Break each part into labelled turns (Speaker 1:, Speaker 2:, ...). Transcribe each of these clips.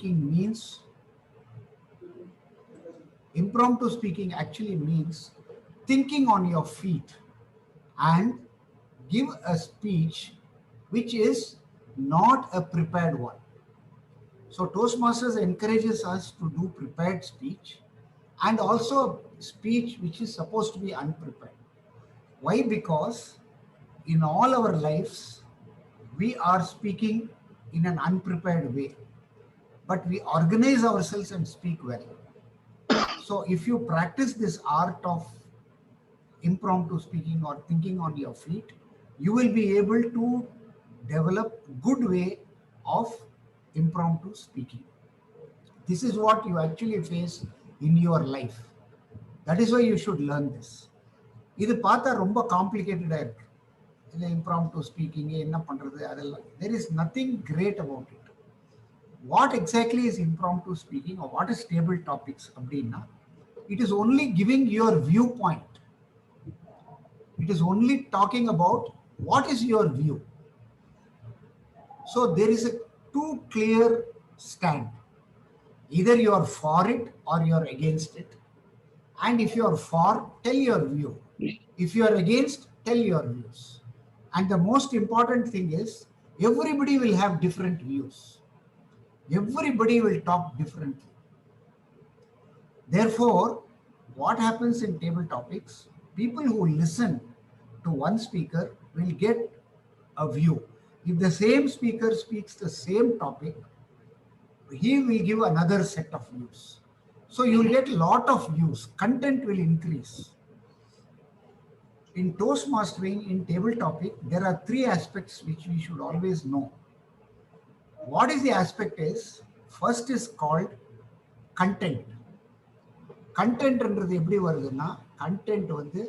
Speaker 1: means, impromptu speaking actually means thinking on your feet and give a speech which is not a prepared one. So Toastmasters encourages us to do prepared speech and also speech which is supposed to be unprepared. Why? Because in all our lives, we are speaking in an unprepared way, but we organize ourselves and speak well. So if you practice this art of impromptu speaking or thinking on your feet, you will be able to develop good way of impromptu speaking. This is what you actually face in your life. That is why you should learn this. இது பார்த்தா ரொம்ப காம்ப்ளிகேட்டடா இருக்கு. இந்த impromptu speaking என்ன பண்றது அதெல்லாம். There is nothing great about it. What exactly is impromptu speaking or what is table topics அப்படின்னா, it is only giving your viewpoint. It is only talking about what is your view. So there is a too clear stand. Either you are for it or you are against it. And if you are for, tell your view. If you are against, tell your views. And the most important thing is, everybody will have different views. Everybody will talk differently. Therefore, what happens in table topics, people who listen to one speaker will get a view. If the same speaker speaks the same topic, he will give another set of views. So you will get a lot of views. Content will increase. In Toastmastering, in table topic, there are three aspects which we should always know. What is the aspect is, first is called content. Content என்றது எப்படி வருதுன்னா, content வந்து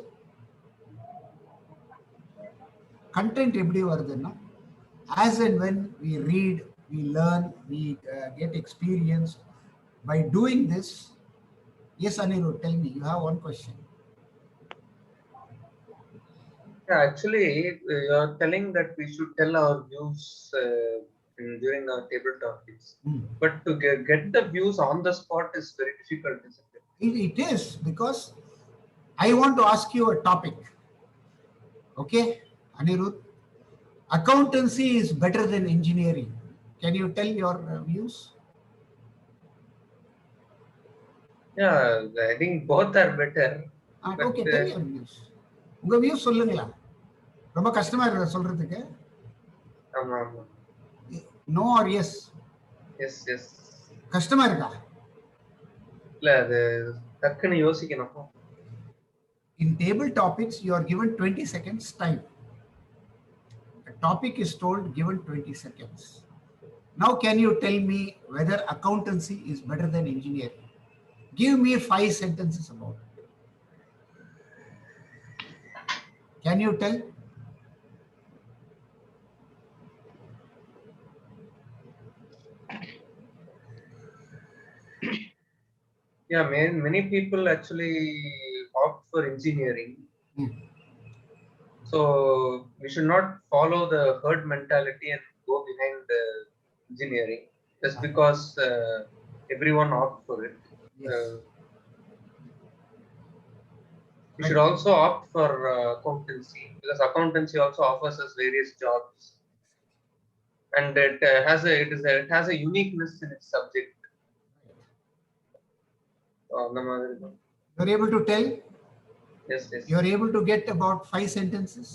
Speaker 1: content எப்படி வருதுன்னா, as and when we read, we learn, we get experience by doing this. Yes, Anirudh, tell me, you have one question.
Speaker 2: Yeah, actually, you are telling that we should tell our views during our table topics. But to get the views on the spot is very difficult, isn't it?
Speaker 1: It is, because I want to ask you a topic. Okay, Anirudh, accountancy is better than engineering. Can you tell your views?
Speaker 2: Yeah, I think both are better.
Speaker 1: Okay, tell your views. உங்க views சொல்லுங்களா? ரொம்ப கஷ்டமா இருக்கா சொல்றதுக்கு?
Speaker 2: ஆமா ஆமா.
Speaker 1: No or yes?
Speaker 2: Yes, yes.
Speaker 1: கஷ்டமா இருக்கா?
Speaker 2: இல்ல அது டக்குன்னு யோசிக்கணும்.
Speaker 1: In table topics, you are given 20 seconds time. A topic is told, given 20 seconds. Now, can you tell me whether accountancy is better than engineering? Give me 5 sentences about it. Can you tell?
Speaker 2: Yeah, many people actually opt for engineering. So we should not follow the herd mentality and go behind the engineering just because everyone opt for it.
Speaker 1: Yes.
Speaker 2: We should also opt for accountancy, because accountancy also offers us various jobs, and it has a uniqueness in its subject.
Speaker 1: You're able to tell?
Speaker 2: Yes, yes.
Speaker 1: You're able to get about 5 sentences?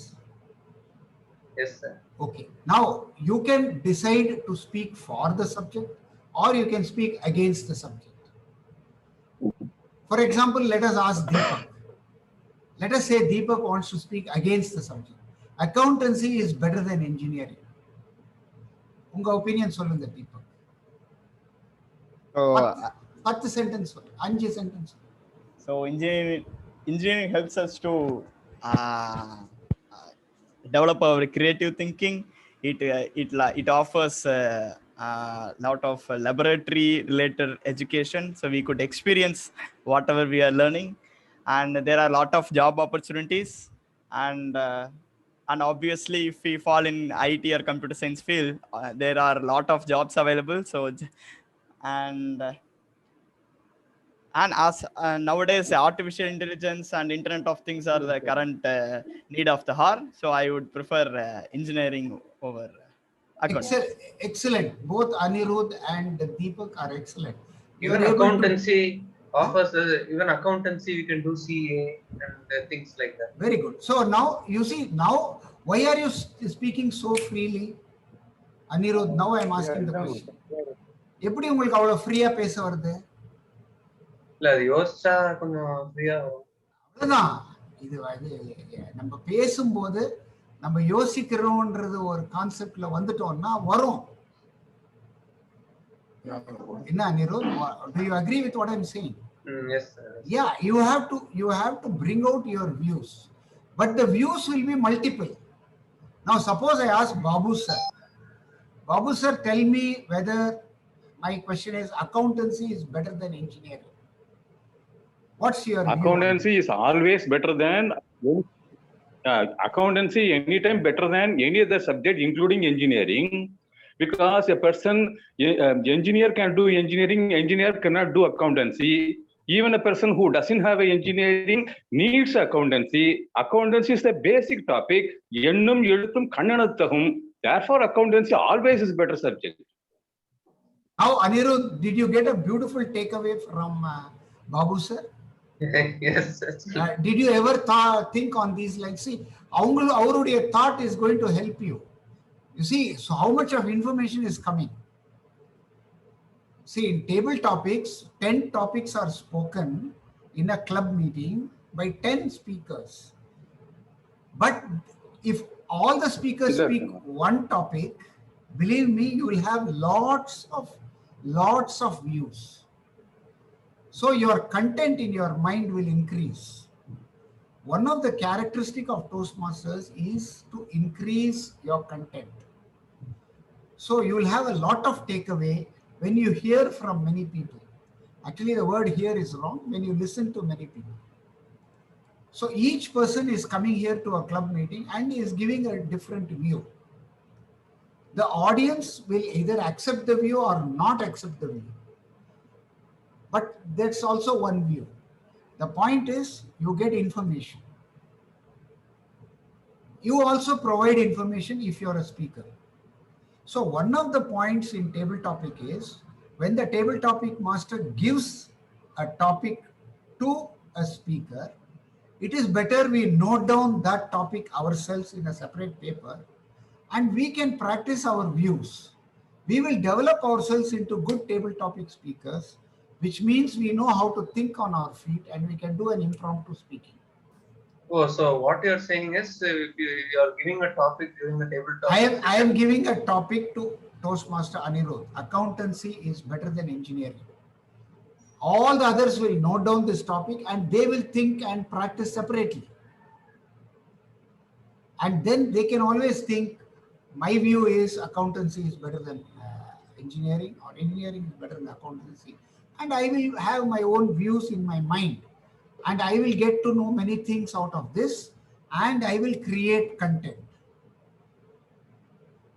Speaker 2: Yes, sir.
Speaker 1: Okay. Now, you can decide to speak for the subject or you can speak against the subject. For example, let us ask Deepak. Let us say Deepak wants to speak against the subject. Accountancy is better than engineering. Unga opinion solunga Deepak. 10 sentence, 5 sentence.
Speaker 3: So engineering helps us to develop our creative thinking. It offers a lot of laboratory related education, so we could experience whatever we are learning, and there are a lot of job opportunities, and obviously if we fall in IT or computer science field, there are a lot of jobs available. So and as nowadays artificial intelligence and internet of things are the current need of the hour, so I would prefer engineering over accounting.
Speaker 1: Excellent. Both Anirudh and Deepak are excellent. You
Speaker 2: Even
Speaker 1: are able to,
Speaker 2: accountancy offers, even accountancy, we can do CA and things like that.
Speaker 1: very good. So now you see, now why are you speaking so freely? Anirudh, now I am asking the question. எப்படி உங்களுக்கு அவ்வளவு ஃப்ரீயா பேச வருது?
Speaker 2: இல்ல அது யோசிச்சா கொஞ்சம் ஃப்ரீயா வரும்.
Speaker 1: அவ்வளவுதான். இது நம்ம பேசும்போது நம்ம யோசிக்கிறோம்ன்றது ஒரு கான்செப்ட்ல வந்துட்டோம்னா வரும். என்ன Anirudh, do you agree with what I am saying?
Speaker 2: Yes, sir.
Speaker 1: Yeah, you have to bring out your views, but the views will be multiple. Now suppose I ask Babu sir. Babu sir, tell me whether, my question is, accountancy is better than engineering. What's your
Speaker 4: accountancy is always better than accountancy anytime better than any other subject including engineering, because a person engineer can do engineering, engineer cannot do accountancy. Even a person who doesn't have a engineering needs accountancy. Accountancy is the basic topic. Ennum eluttum kannanathagum. Therefore accountancy always is better subject.
Speaker 1: How, Anirudh, did you get a beautiful takeaway from Babu sir?
Speaker 2: Yes.
Speaker 1: Did you ever think on these lines? See, our thought is going to help you. You see, so how much of information is coming? See, in table topics, 10 topics are spoken in a club meeting by 10 speakers. But if all the speakers speak one topic, believe me, you will have lots of views. So your content in your mind will increase. One of the characteristics of Toastmasters is to increase your content. So you will have a lot of takeaway when you hear from many people. Actually, the word "hear" is wrong. When you listen to many people. So each person is coming here to a club meeting and is giving a different view. The audience will either accept the view or not accept the view. But that's also one view. The point is, you get information. You also provide information if you're a speaker. So one of the points in table topic is, when the table topic master gives a topic to a speaker, it is better we note down that topic ourselves in a separate paper, and we can practice our views. We will develop ourselves into good table topic speakers, which means we know how to think on our feet and we can do an impromptu speaking.
Speaker 2: Oh, so what you're saying is, if you are giving a topic during the table talk.
Speaker 1: I am giving a topic to Toastmaster Anirudh. Accountancy is better than engineering. All the others will note down this topic and they will think and practice separately. And then they can always think, my view is accountancy is better than engineering, or engineering is better than accountancy. And I will have my own views in my mind. And I will get to know many things out of this, and I will create content.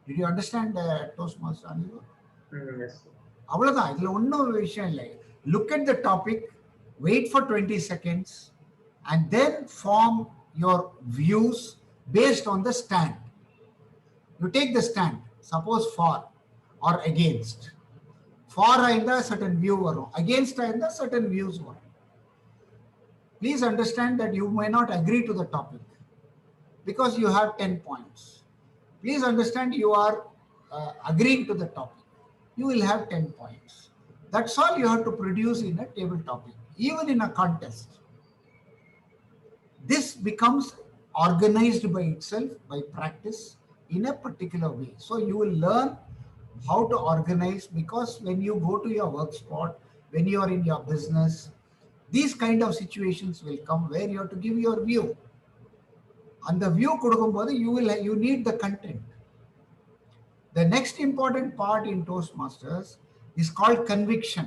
Speaker 1: Did you understand Toastmaster Anirudh?
Speaker 2: Yes.
Speaker 1: அவ்வளவுதான், இதுல ஒன்றும் விஷயம் இல்லை. Look at the topic, wait for 20 seconds, and then form your views based on the stand. You take the stand, suppose for or against. For ஆயிருந்தா certain view வரும், against ஆயிருந்தா certain views வரும். Please understand that you may not agree to the topic because you have 10 points. Please understand you are agreeing to the topic. You will have 10 points. That's all you have to produce in a table topic, even in a contest. This becomes organized by itself by practice in a particular way. So you will learn how to organize, because when you go to your work spot, when you are in your business, these kind of situations will come where you have to give your view. And the view கொடுக்கும்போது you need the content. The next important part in Toastmasters is called conviction.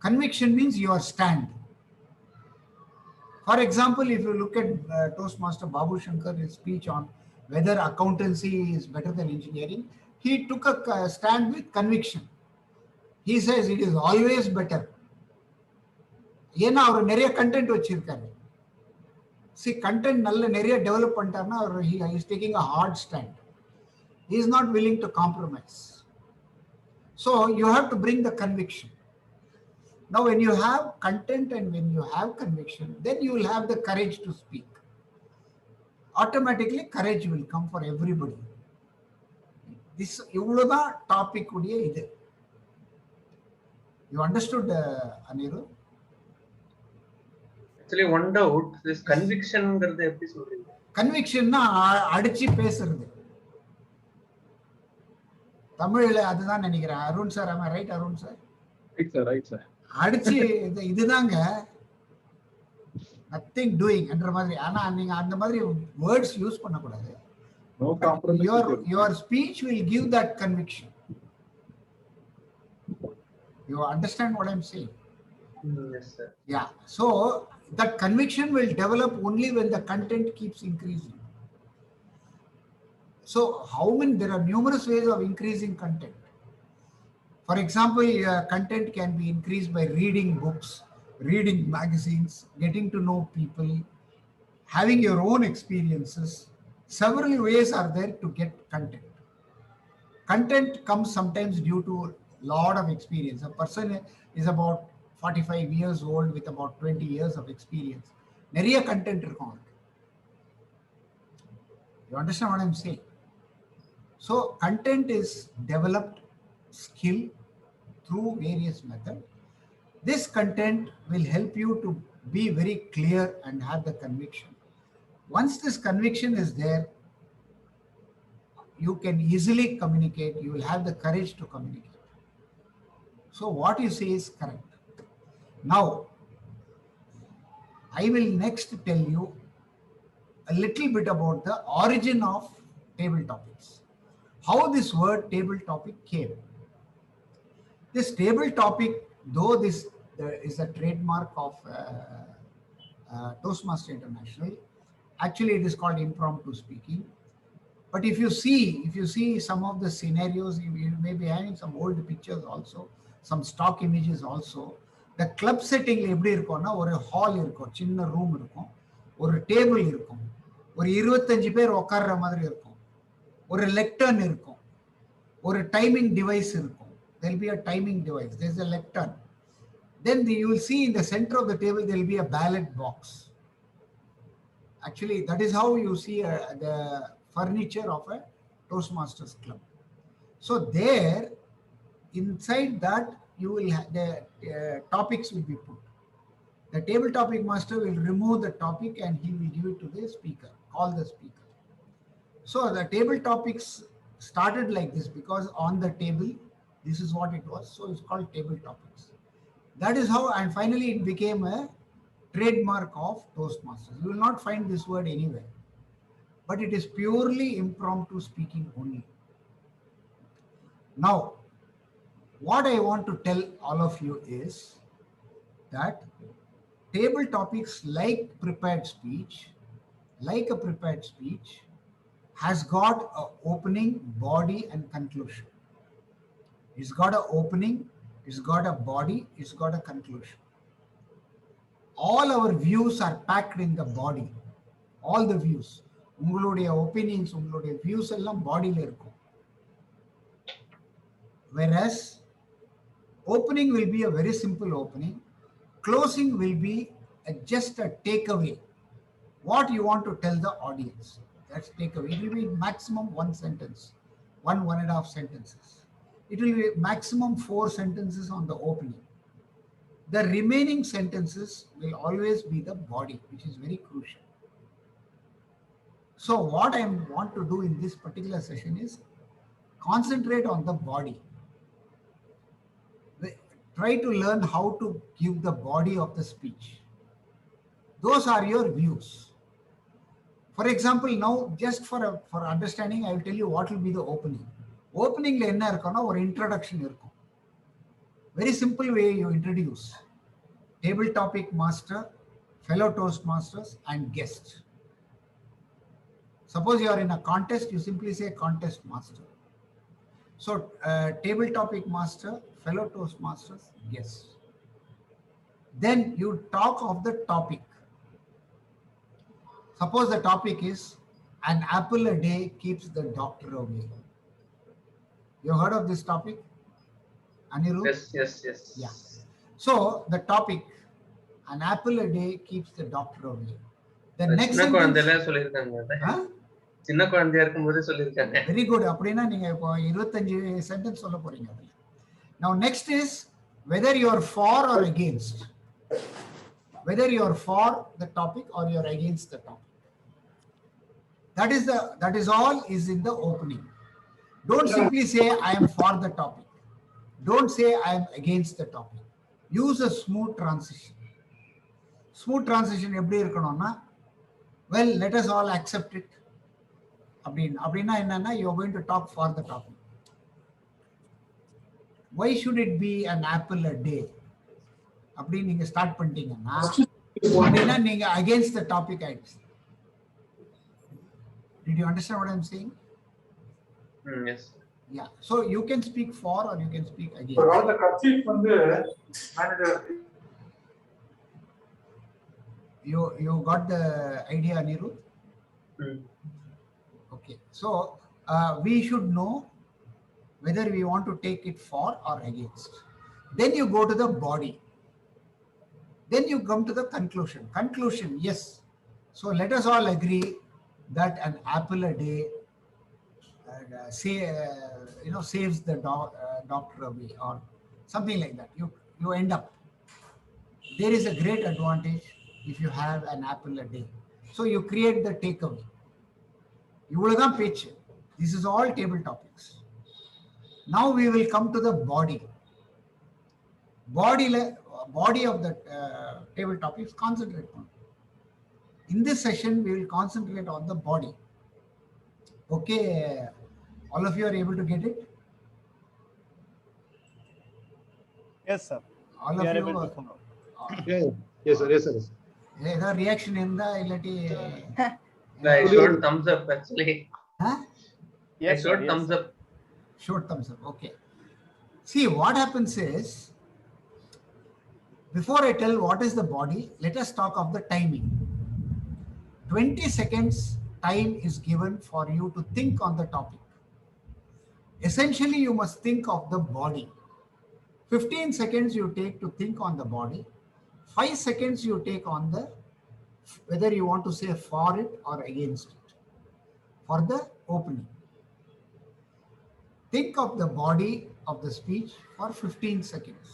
Speaker 1: Conviction means your stand. For example, if you look at Toastmaster Babu Shankar's speech on whether accountancy is better than engineering, he took a stand with conviction. He says it is always better. ஏன்னா அவர் நிறைய content வச்சிருக்காரு. See, content நல்ல நிறைய develop பண்ணிட்டாருன்னா அவர் he is taking a hard stand. He is not willing to compromise. So you have to bring the conviction. Now when you have content and when you have conviction, then you will have the courage to speak. Automatically courage will come for everybody. This இவ்வளவுதான் topic உடைய இது. You understood, Aniru?
Speaker 2: Actually, one doubt, this conviction ங்கிறது எப்படி சொல்றீங்க?
Speaker 1: கன்விக்ஷன்னா அடிச்சு பேசுறது. தமிழ்ல அதுதான் நினைக்கிறேன். Arun sir, am I right, Arun sir?
Speaker 4: Right, sir.
Speaker 1: அடிச்சு இதுதாங்க நத்திங் டூயிங் என்ற மாதிரி. ஆனா நீங்க அந்த மாதிரி வேர்ட்ஸ் யூஸ் பண்ணக்கூடாது.
Speaker 4: No compromise.
Speaker 1: Your speech will give that conviction. You understand what I'm saying?
Speaker 2: Yes, sir.
Speaker 1: Yeah. So that conviction will develop only when the content keeps increasing. So there are numerous ways of increasing content. For example, content can be increased by reading books, reading magazines, getting to know people, having your own experiences. Several ways are there to get content. Content comes sometimes due to a lot of experience. A person is about 45 years old with about 20 years of experience. நிறைய content இருக்கும் அவருக்கு. You understand what I'm saying? So content is developed skill through various methods. This content will help you to be very clear and have the conviction. Once this conviction is there, you can easily communicate. You will have the courage to communicate. So what you say is correct. Now, I will next tell you a little bit about the origin of table topics. How this word table topic came. This table topic, though this is a trademark of Toastmaster International, actually it is called impromptu speaking. But if you see some of the scenarios, you may be having some old pictures also, some stock images also. The club setting எப்படி இருக்கும்னா ஒரு hall இருக்கும், சின்ன room இருக்கும், ஒரு table இருக்கும், ஒரு 25 பேர் உட்கார்ற மாதிரி இருக்கும், ஒரு லெக்டர்ன் இருக்கும், ஒரு டைமிங் டிவைஸ் இருக்கும். There will be a timing device. There is a lectern. Then you will see in the center of the table there will be a ballot box. Actually, that is how you see the furniture of a Toastmasters club. So there, inside that, you will have the topics will be put. The table topic master will remove the topic and he will give it to the speaker, call the speaker. So the table topics started like this because on the table, this is what it was. So it's called table topics. That is how, and finally it became a trademark of Toastmasters. You will not find this word anywhere, but it is purely impromptu speaking only. Now, what I want to tell all of you is that table topics like a prepared speech has got an opening, body and conclusion. It's got an opening, it's got a body, it's got a conclusion. All our views are packed in the body. All the views. உங்களுடைய opinions, உங்களுடைய views எல்லாம் பாடியில இருக்கும். Whereas opening will be a very simple opening. Closing will be just a takeaway. What you want to tell the audience. That's takeaway. It will be maximum one sentence, one and a half sentences. It will be maximum 4 sentences on the opening. The remaining sentences will always be the body, which is very crucial. So what I want to do in this particular session is concentrate on the body. Try to learn how to give the body of the speech. Those are your views. For example, now just for understanding, I will tell you what will be the opening. Opening la enna irukona or introduction irukum. Very simple way you introduce. Table topic master, fellow Toastmasters and guest. Suppose you are in a contest, you simply say contest master. So table topic master, fellow Toastmasters, yes. Then you talk of the topic. Suppose the topic is an apple a day keeps the doctor away. You heard of this topic, Anirudh?
Speaker 2: Yes, yes, yes.
Speaker 1: Yeah. So the topic, an apple a day keeps the doctor away. The next
Speaker 2: சின்ன குழந்தையில
Speaker 1: sentence,
Speaker 2: சொல்லியிருக்காங்க. சின்ன குழந்தையா இருக்கும்போதே சொல்லியிருக்காங்க.
Speaker 1: very good. அப்படின்னா நீங்க இப்போ 25 சென்டென்ஸ் சொல்ல போறீங்க அதுல. Now next is whether you are for or against. Whether you are for the topic or you are against the topic. That is all is in the opening. Don't simply say I am for the topic. Don't say I am against the topic. Use a smooth transition. Smooth transition எப்படி இருக்கணும்னா, well, let us all accept it. அப்படின்னா என்னன்னா, you are going to talk for the topic. Why should it be an apple a day? அப்படி நீங்க start பண்ணிட்டீங்கன்னா, அப்படின்னா நீங்க against the topic ஆயிடுச்சு. Did you understand what I'm saying?
Speaker 2: Yes.
Speaker 1: Yeah. So you can speak for or you can speak against.
Speaker 5: For all the kerchief வந்து manager.
Speaker 1: You got the idea, Anirudh? Okay. So we should know whether we want to take it for or against. Then you go to the body. Then you come to the conclusion. Conclusion, yes. So let us all agree that an apple a day saves the doctor away or something like that. You end up. There is a great advantage if you have an apple a day. So you create the takeaway. இவ்வளவுதான் பேச்சு. This is all table topics. Now we will come to the body. Body of the table topics, concentrate on. In this session, we will concentrate on the body. Okay, all of you are able to get it?
Speaker 3: Yes, sir.
Speaker 1: All
Speaker 3: We
Speaker 1: of
Speaker 3: are
Speaker 1: you
Speaker 3: able to
Speaker 1: are-
Speaker 3: follow.
Speaker 5: Yes, sir. Yes, sir.
Speaker 1: ஏதாவது reaction இருந்தா இல்லாட்டி
Speaker 2: I showed thumbs up actually.
Speaker 1: Huh?
Speaker 2: I
Speaker 3: Yes, sir,
Speaker 2: showed
Speaker 3: yes.
Speaker 2: thumbs up.
Speaker 1: Short thumbs up. Okay. See, what happens is, before I tell what is the body, let us talk of the timing. 20 seconds time is given for you to think on the topic. Essentially, you must think of the body. 15 seconds you take to think on the body. 5 seconds you take on the whether you want to say for it or against it. For the opening. Think of the body of the speech for 15 seconds.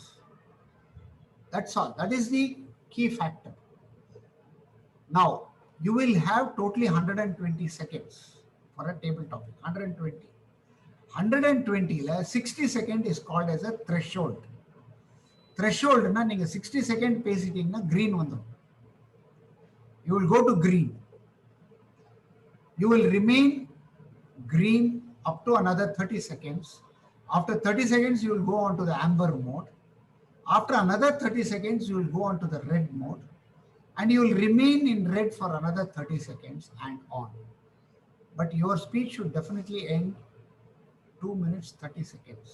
Speaker 1: That's all. That is the key factor. Now, you will have totally 120 seconds for a table topic. 120. 120, 60 seconds is called as a threshold. Threshold, நீங்க 60 seconds பேசிட்டீங்கன்னா green வந்துடும். You will go to green. You will remain green up to another 30 seconds. After 30 seconds, you will go on to the amber mode. After another 30 seconds, you will go on to the red mode. And you will remain in red for another 30 seconds and on. But your speech should definitely end 2 minutes, 30 seconds.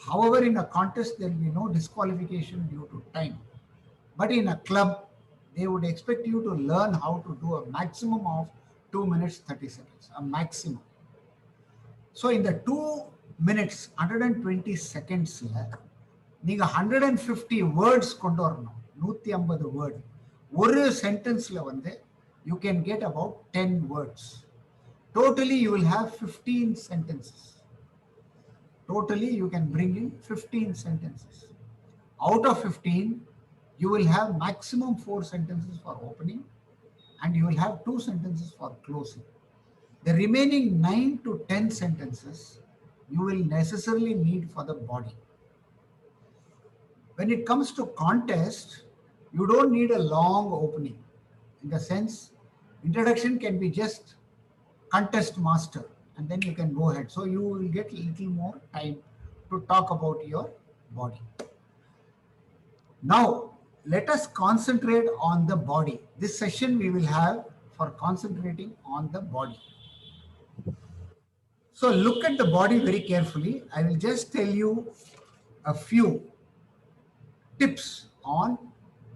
Speaker 1: However, in a contest, there will be no disqualification due to time. But in a club, they would expect you to learn how to do a maximum of 2 minutes, 30 seconds, a maximum. So in the 2 minutes, 120 seconds, நீங்க 150 words கொண்டு வரணும். 150 word. ஒரு சென்டென்ஸ்ல வந்து you can get about 10 words. Totally, you will have 15 sentences. Totally, you can bring in 15 sentences. Out of 15, you will have maximum 4 sentences for opening and you will have 2 sentences for closing. The remaining 9 to 10 sentences, you will necessarily need for the body. When it comes to contest, you don't need a long opening. In the sense, introduction can be just contest master and then you can go ahead. So you will get a little more time to talk about your body. Now, let us concentrate on the body. This session we will have for concentrating on the body. So look at the body very carefully. I will just tell you a few tips on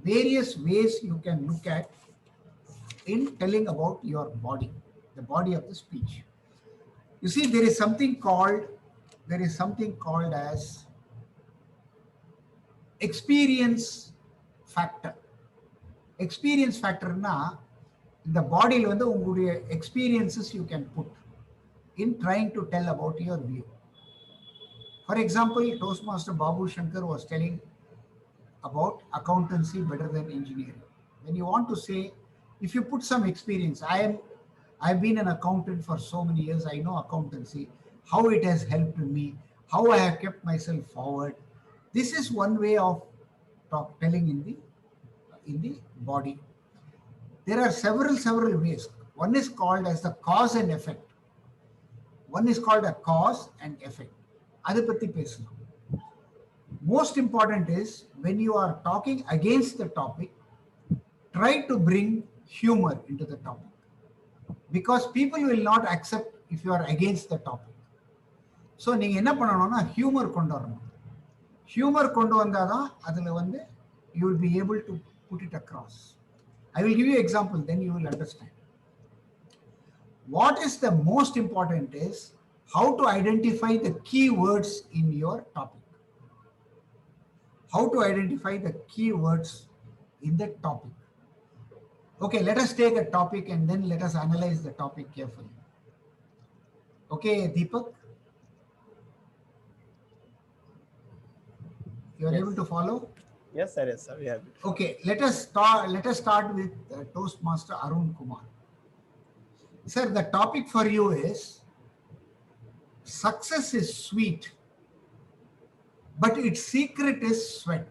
Speaker 1: various ways you can look at in telling about your body, the body of the speech. You see, there is something called as experience factor. Experience factor na இந்த பாடியில் வந்து உங்களுடைய experiences you can put in trying to tell about your view. For example, Toastmaster Babu Shankar was telling about accountancy better than engineering. When you want to say, if you put some experience, I've been an accountant for so many years, I know accountancy, how it has helped me, how I have kept myself forward. This is one way of telling in the body. There are several ways. One is called as the cause and effect. One is called a cause and effect. Adu patti pesala. Most important is when you are talking against the topic, try to bring humor into the topic, because people will not accept if you are against the topic. So நீங்க என்ன பண்ணணும்னா humor கொண்டு வரணும். Humor கொண்டு வந்தாதான் அதுல வந்து you will be able to put it across. I will give you an example, then you will understand. What is the most important is how to identify the key words in your topic. How to identify the key words in the topic. Okay, let us take a topic and then let us analyze the topic carefully. Okay, Deepak? You are able to follow?
Speaker 3: Yes, sir. Yes, sir. We have it.
Speaker 1: Okay, let us start with Toastmaster Arun Kumar. Sir, the topic for you is success is sweet, but its secret is sweat.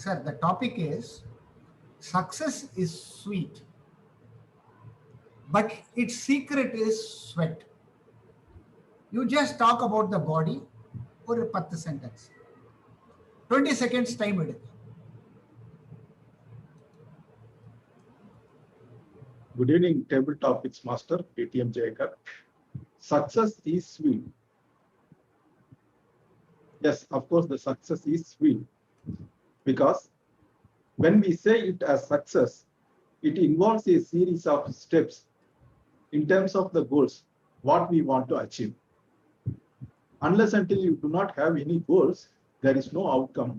Speaker 1: Sir, the topic is success is sweet, but its secret is sweat. You just talk about the body or a 10 sentence. 20 seconds time எடுங்க.
Speaker 5: Good evening, table topics master, PTM Jayakar. Success is sweet. Yes, of course, the success is sweet, because when we say it as success, it involves a series of steps in terms of the goals, what we want to achieve. Unless until you do not have any goals, there is no outcome,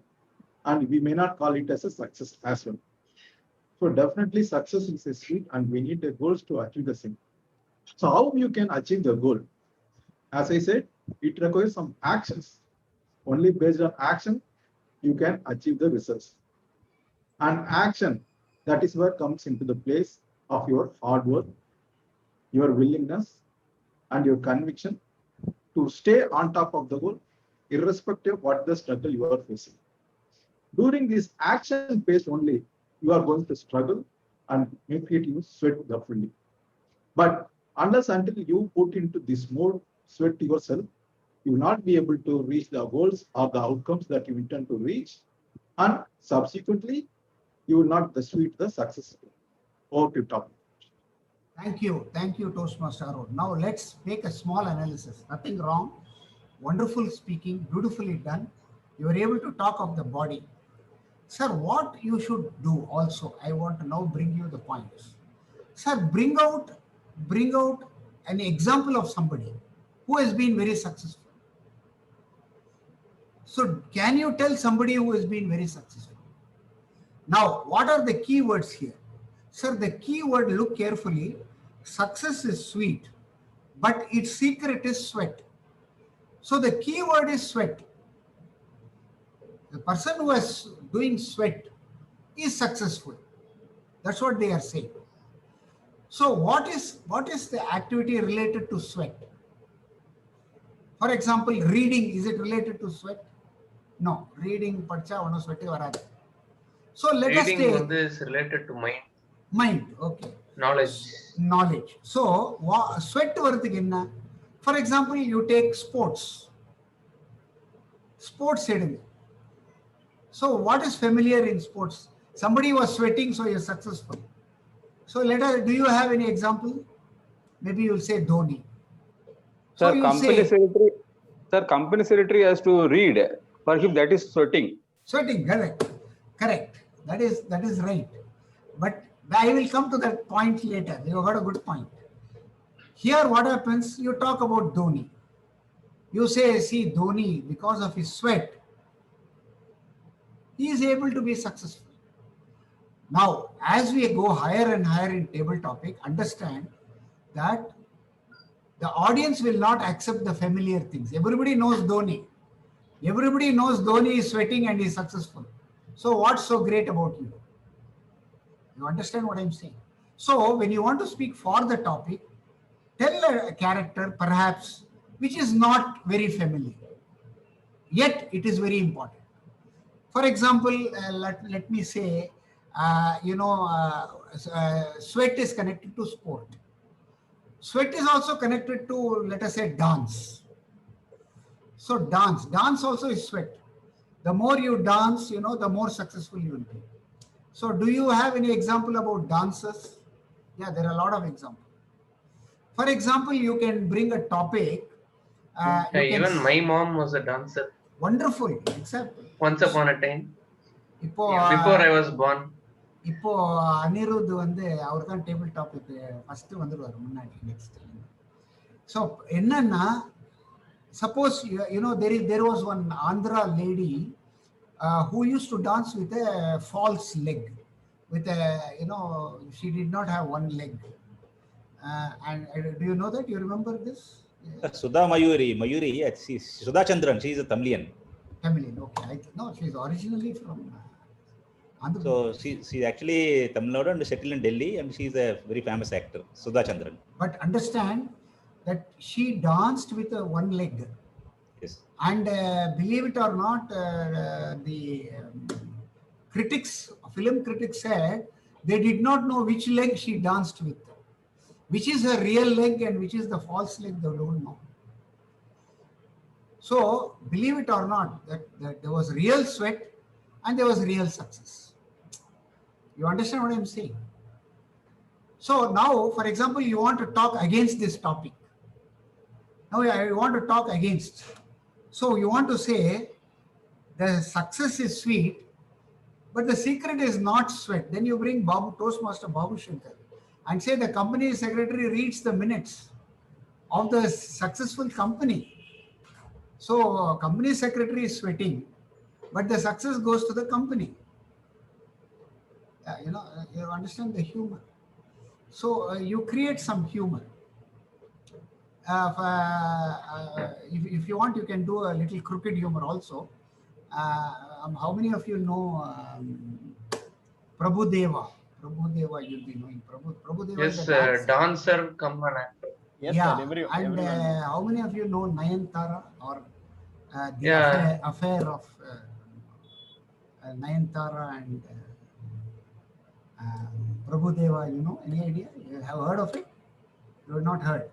Speaker 5: and we may not call it as a success as well. So definitely success is a sweet, and we need the goals to achieve the same. So how you can achieve the goal? As I said, it requires some actions. Only based on action, you can achieve the results. And action, that is where comes into the place of your hard work, your willingness, and your conviction to stay on top of the goal, irrespective of what the struggle you are facing. During this action phase only, you are going to struggle and make it you sweat the fully. But unless until you put into this mode, sweat yourself, you will not be able to reach the goals or the outcomes that you intend to reach, and subsequently, you will not sweat the success. Over to top.
Speaker 1: Thank you, Toastmaster Arun. Now let's make a small analysis. Nothing wrong. Wonderful speaking, beautifully done. You were able to talk of the body. Sir, what you should do also, I want to now bring you the points. Sir, bring out an example of somebody who has been very successful. So can you tell somebody who has been very successful? Now, what are the key words here? Sir, the key word, look carefully. Success is sweet, but its secret is sweat. So the key word is sweat. The person who is doing sweat is successful. That's what they are saying. So what is the activity related to sweat? For example, reading, is it related to sweat? No, reading padcha ono sweat varadu. So let us take
Speaker 2: reading is related to mind.
Speaker 1: Okay. Knowledge. So sweat varudhukku enna? For example, you take sports edunga. So what is familiar in sports? Somebody was sweating, so you're successful. So do you have any example? maybe you'll say Dhoni.
Speaker 4: Sir,
Speaker 1: you
Speaker 4: company
Speaker 1: say,
Speaker 4: secretary, sir, company secretary has to read. For him, that is sweating.
Speaker 1: sweating, correct. That is right. But I will come to that point later. You got a good point. Here, what happens? You talk about Dhoni. You say, see, Dhoni, because of his sweat, he is able to be successful. Now, as we go higher and higher in table topic, understand that the audience will not accept the familiar things. Everybody knows Dhoni. Everybody knows Dhoni is sweating and is successful. So what's so great about you? You understand what I'm saying? So when you want to speak for the topic, tell a character perhaps which is not very familiar, yet it is very important. For example, let me say, sweat is connected to sport. Sweat is also connected to, let us say, dance. So dance also is sweat. The more you dance, the more successful you will be. So do you have any example about dancers? Yeah, there are a lot of examples. For example, you can bring a topic.
Speaker 2: Even my mom was a dancer.
Speaker 1: Wonderful example.
Speaker 2: Once upon a time.
Speaker 1: Before
Speaker 2: I was born.
Speaker 1: இப்போ அனிருத் வந்து அவர் தான் table topic first வந்துடுவார் முன்னாடி next. So என்னன்னா, suppose there was one Andhra lady who used to dance with a false leg, with a she did not have one leg, and do you know that? You remember this?
Speaker 6: Sudha Mayuri, Sudha Chandran, she is a Tamilian.
Speaker 1: Okay. No, she is originally from Andhra.
Speaker 6: So she's actually Tamil Nadu and settled in Delhi, and she is a very famous actor, Sudha Chandran.
Speaker 1: But understand that she danced with one leg.
Speaker 6: Yes.
Speaker 1: And believe it or not, the film critics said they did not know which leg she danced with. Which is her real leg and which is the false leg, they don't know. So, believe it or not, that there was real sweat and there was real success. You understand what I'm saying? So now, for example, you want to talk against this topic. Now I want to talk against. So you want to say the success is sweet, but the secret is not sweat. Then you bring Toastmaster Babu Shankar and say the company secretary reads the minutes of the successful company. So company secretary is sweating, but the success goes to the company. You understand the humor. So you create some humor. If you want, you can do a little crooked humor also. How many of you know Prabhu Deva? Prabhu Deva, you'll be knowing. Prabhu Deva
Speaker 2: Yes,
Speaker 1: is a
Speaker 2: dancer come an actor.
Speaker 3: Yes,
Speaker 1: yeah,
Speaker 3: sir,
Speaker 1: and how many of you know Nayanthara or the affair of Nayanthara and Prabhu Deva? You know, any idea? You have heard of it? You have not heard.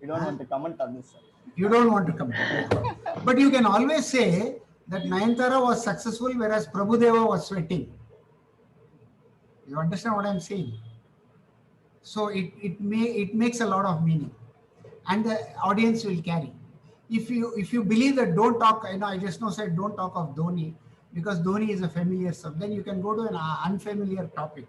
Speaker 3: You don't want to comment on this, sir.
Speaker 1: You don't want to comment. But you can always say that Nayanthara was successful whereas Prabhu Deva was sweating. You understand what I'm saying? So it makes a lot of meaning, and the audience will carry. If you believe that don't talk, I just now said don't talk of Dhoni because Dhoni is a familiar subject. Then you can go to an unfamiliar topic,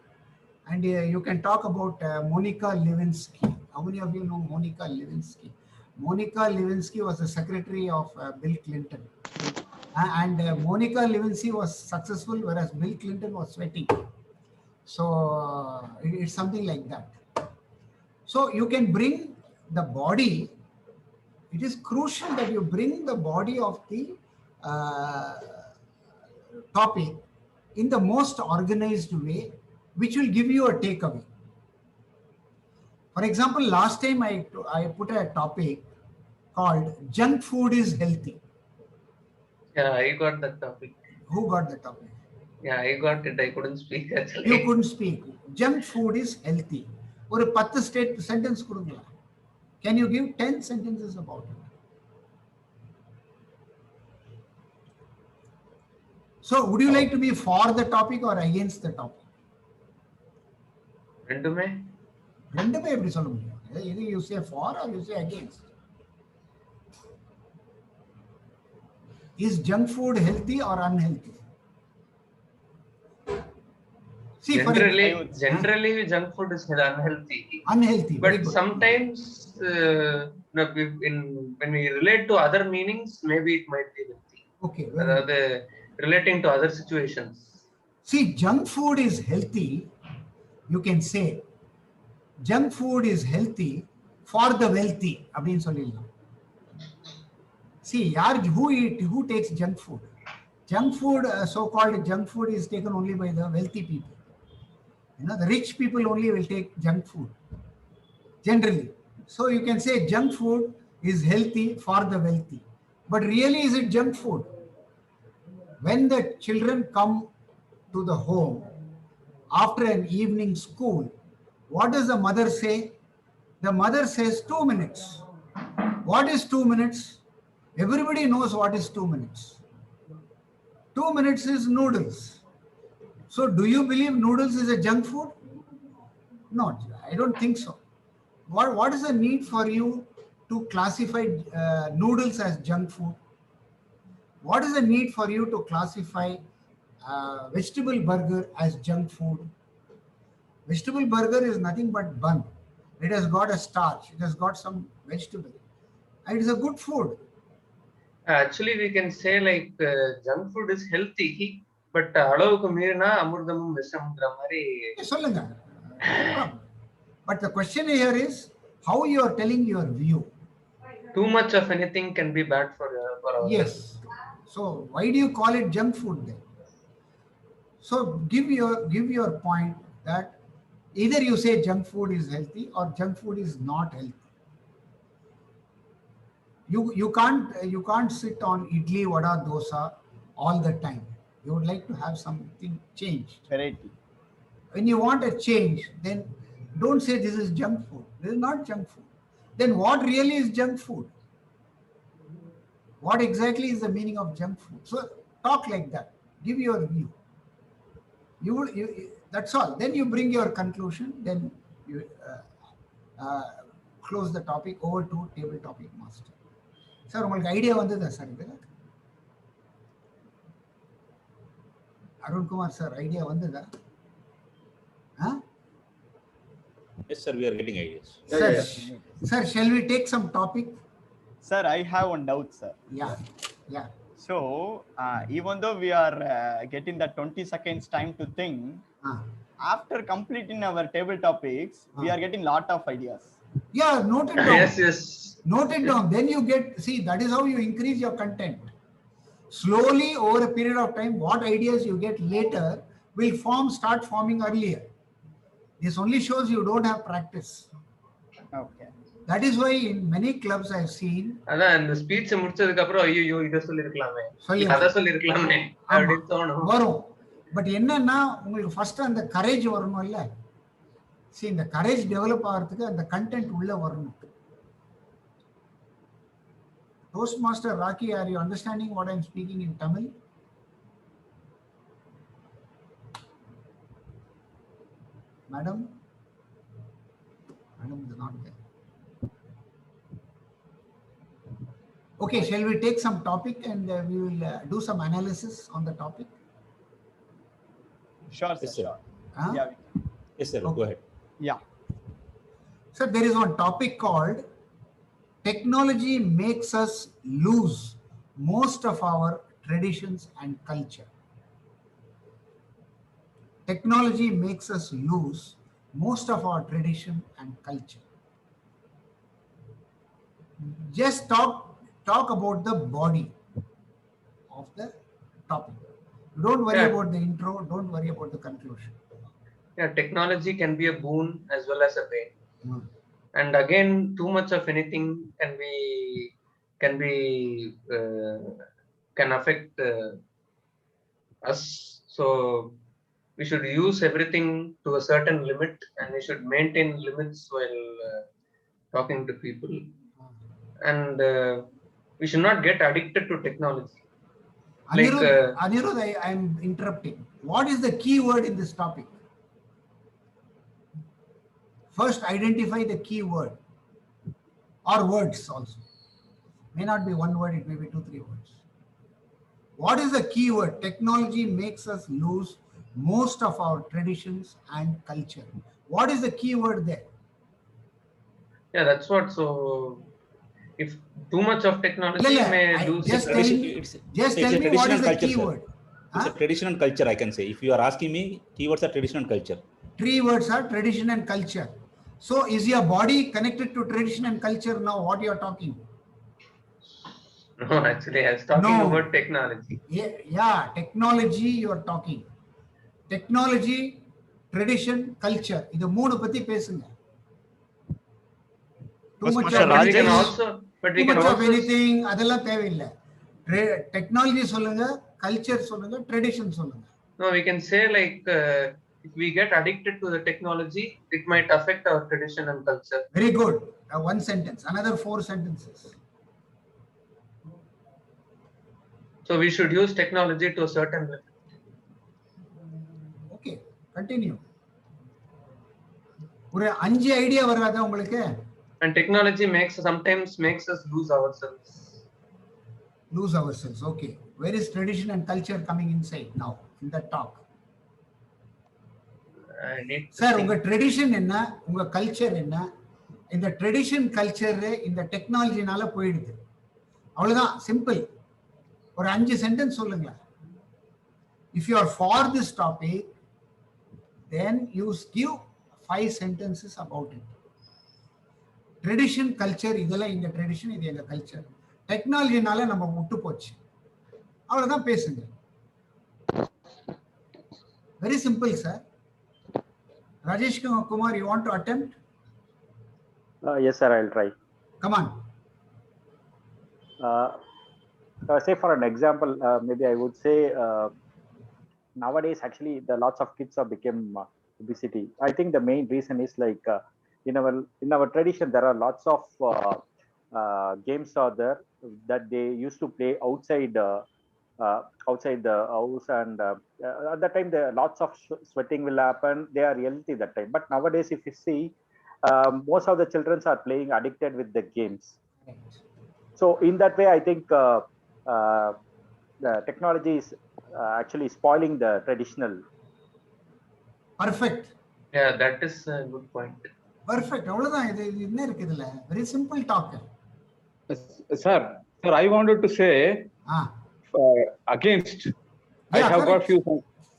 Speaker 1: and you can talk about Monica Lewinsky. How many of you know Monica Lewinsky? Monica Lewinsky was the secretary of Bill Clinton, and Monica Lewinsky was successful whereas Bill Clinton was sweating. So it's something like that. So you can bring the body. It is crucial that you bring the body of the topic in the most organized way, which will give you a takeaway. For example, last time I put a topic called junk food is healthy.
Speaker 2: Yeah, I got that topic.
Speaker 1: Who got the topic?
Speaker 2: Yeah, I got it. I couldn't speak actually.
Speaker 1: You couldn't speak. Junk food is healthy. ஒரு 10 sentence கொடுங்களா? Can you give 10 sentences about it? So would you like to be for the topic or against the topic?
Speaker 2: ரெண்டுமே.
Speaker 1: ரெண்டுமே எப்படி சொல்ல முடியும்? இது you say for or you say against. Is junk food healthy or unhealthy? See,
Speaker 2: generally junk food is unhealthy.
Speaker 1: Unhealthy.
Speaker 2: But sometimes when we relate to other meanings, maybe it might be healthy.
Speaker 1: Okay.
Speaker 2: Relating to other situations.
Speaker 1: See, junk food is healthy. You can say junk food is healthy for the wealthy. அப்படின்னு சொல்லிடலாம். See, who takes junk food? Junk food, so-called junk food, is taken only by the wealthy people. The rich people only will take junk food, generally. So you can say junk food is healthy for the wealthy. But really, is it junk food? When the children come to the home after an evening school, what does the mother say? The mother says 2 minutes. What is 2 minutes? Everybody knows what is 2 minutes. 2 minutes is noodles. So do you believe noodles is a junk food? No, I don't think so. What is the need for you to classify noodles as junk food? What is the need for you to classify vegetable burger as junk food? Vegetable burger is nothing but bun. It has got a starch. It has got some vegetable. And it is a good food.
Speaker 2: Actually, we can say like junk food is healthy, but அளவுக்கு மீறினா அமிர்தமும் விஷம்ங்கற மாதிரி
Speaker 1: சொல்லுங்க. But the question here is how you are telling your view.
Speaker 2: Too much of anything can be bad for our
Speaker 1: Yes. So why do you call it junk food then? So give your point that either you say junk food is healthy or junk food is not healthy. You can't sit on idli, vada, dosa all the time. You would like to have something changed.
Speaker 3: Variety.
Speaker 1: When you want a change, then don't say this is junk food. This is not junk food. Then what really is junk food? What exactly is the meaning of junk food? So talk like that. Give your view. That's all. Then you bring your conclusion. Then you close the topic over to table topic master. Sir, உங்களுக்கு idea வந்ததா sir இதுல? Arunkumar sir idea வந்ததா?
Speaker 6: Yes, sir, we are getting ideas.
Speaker 1: Sir, shall we take some topic?
Speaker 3: Sir, I have one doubt, sir.
Speaker 1: Yeah.
Speaker 3: So, even though we are getting the 20 seconds time to think, after completing our table topics, we are getting lot of ideas.
Speaker 1: Yeah, note it down.
Speaker 2: Yes.
Speaker 1: Note it down. Then you that is how you increase your content. Slowly, over a period of time, what ideas you get later will start forming earlier. This only shows you don't have practice.
Speaker 3: Okay.
Speaker 1: That is why in many clubs I've seen.
Speaker 2: அதான் இந்த speech முடிச்சதுக்கு அப்புறம் ஐயோ இத சொல்லிருக்கலாமே அத சொல்லிருக்கலாமே அப்படி தோணும்
Speaker 1: வரும். பட் என்னன்னா உங்களுக்கு ஃபர்ஸ்ட் அந்த கரேஜ் வரணும் இல்ல? See, இந்த கரேஜ் டெவலப் ஆகிறதுக்கு அந்த கண்டென்ட் உள்ள வரணும். Toastmaster Raki, are you understanding what I'm speaking in Tamil? Madam is not there. Okay, shall we take some topic and we will do some analysis on the topic?
Speaker 3: Sure, sir.
Speaker 6: Yes, sir.
Speaker 1: Huh?
Speaker 3: Yeah.
Speaker 6: Yes, sir.
Speaker 1: Okay.
Speaker 6: Go ahead.
Speaker 3: Yeah.
Speaker 1: So there is one topic called technology makes us lose most of our traditions and culture. Technology makes us lose most of our tradition and culture. Just talk about the body of the topic. Don't worry about the intro. Don't worry about the conclusion.
Speaker 2: Yeah, technology can be a boon as well as a bane. And again, too much of anything can affect us. So we should use everything to a certain limit, and we should maintain limits while talking to people. And we should not get addicted to technology.
Speaker 1: Anirudh, I am interrupting. What is the key word in this topic? First, identify the key word or words also. May not be one word, it may be 2-3 words. What is the key word? Technology makes us lose most of our traditions and culture. What is the key word there?
Speaker 2: Yeah, that's what. So, if too much of technology may lose.
Speaker 1: Just tell me what is the key word.
Speaker 6: It's a tradition and culture, I can say. If you are asking me, keywords are tradition and culture.
Speaker 1: 3 words are tradition and culture. So is your body connected to tradition and culture now? What you are talking?
Speaker 2: No, actually, I was talking about technology.
Speaker 1: Yeah, technology you are talking. Technology, tradition, culture. This 3 பத்தி பேசுங்க. Too much of anything அதெல்லாம் தேவையில்லை. Technology சொல்லுங்க, culture சொல்லுங்க, tradition சொல்லுங்க.
Speaker 2: No, we can say like if we get addicted to the technology, it might affect our tradition and culture.
Speaker 1: Very good. 1 sentence. Another 4 sentences.
Speaker 2: So we should use technology to a certain level.
Speaker 1: Okay, continue. ஒரு 5 idea வராதா உங்களுக்கு?
Speaker 2: And technology sometimes makes us lose ourselves.
Speaker 1: Lose ourselves. Okay. Where is tradition and culture coming inside now in that talk? Sir, உங்க tradition என்ன? உங்க culture என்ன? இந்த tradition culture இந்த டெக்னாலஜினால போயிடுது. அவ்வளவுதான், சிம்பிள். ஒரு 5 சென்டென்ஸ் சொல்லுங்க. If you are for this topic, then you give 5 sentences about it. Tradition, culture, இதெல்லாம் இந்த tradition, இது எங்க culture. டெக்னாலஜினால நம்ம விட்டு போச்சு. அவ்வளவுதான், பேசுங்க. Very simple, sir. Rajesh Kumar, you want to attempt?
Speaker 7: Yes, sir, I'll try.
Speaker 1: Come on.
Speaker 7: Say for an example, maybe I would say nowadays actually lots of kids have become obesity. I think the main reason is like in our tradition there are lots of games are there that they used to play outside the house, and at that time there lots of sweating will happen. They are healthy that time. But nowadays, if you see, most of the children are playing addicted with the games. So in that way, I think the technology is actually spoiling the traditional.
Speaker 1: Perfect.
Speaker 2: Yeah, that is a good point.
Speaker 1: Perfect. அவ்வளவுதான். இது என்ன இருக்கு இதுல? Very simple talk.
Speaker 4: Sir, I wanted to say against. I have got few.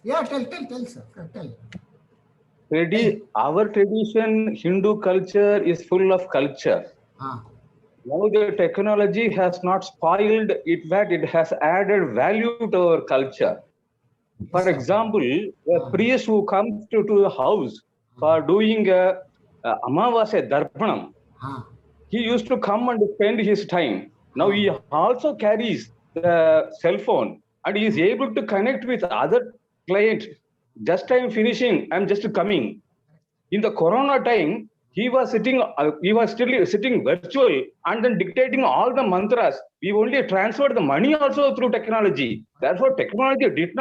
Speaker 1: Yeah, tell, sir. Tell.
Speaker 4: Our tradition, Hindu culture is full of culture. Now the technology has not spoiled it, but it has added value to our culture. For example, a priest who comes to the house for doing Amavasya Darpanam, he used to come and spend his time. Now he also carries the cell phone and he is able to connect with other clients. Just I'm finishing, I'm just coming. In the Corona time, he was still sitting virtual and then dictating all the mantras. We only transferred the money also through technology. Therefore, technology did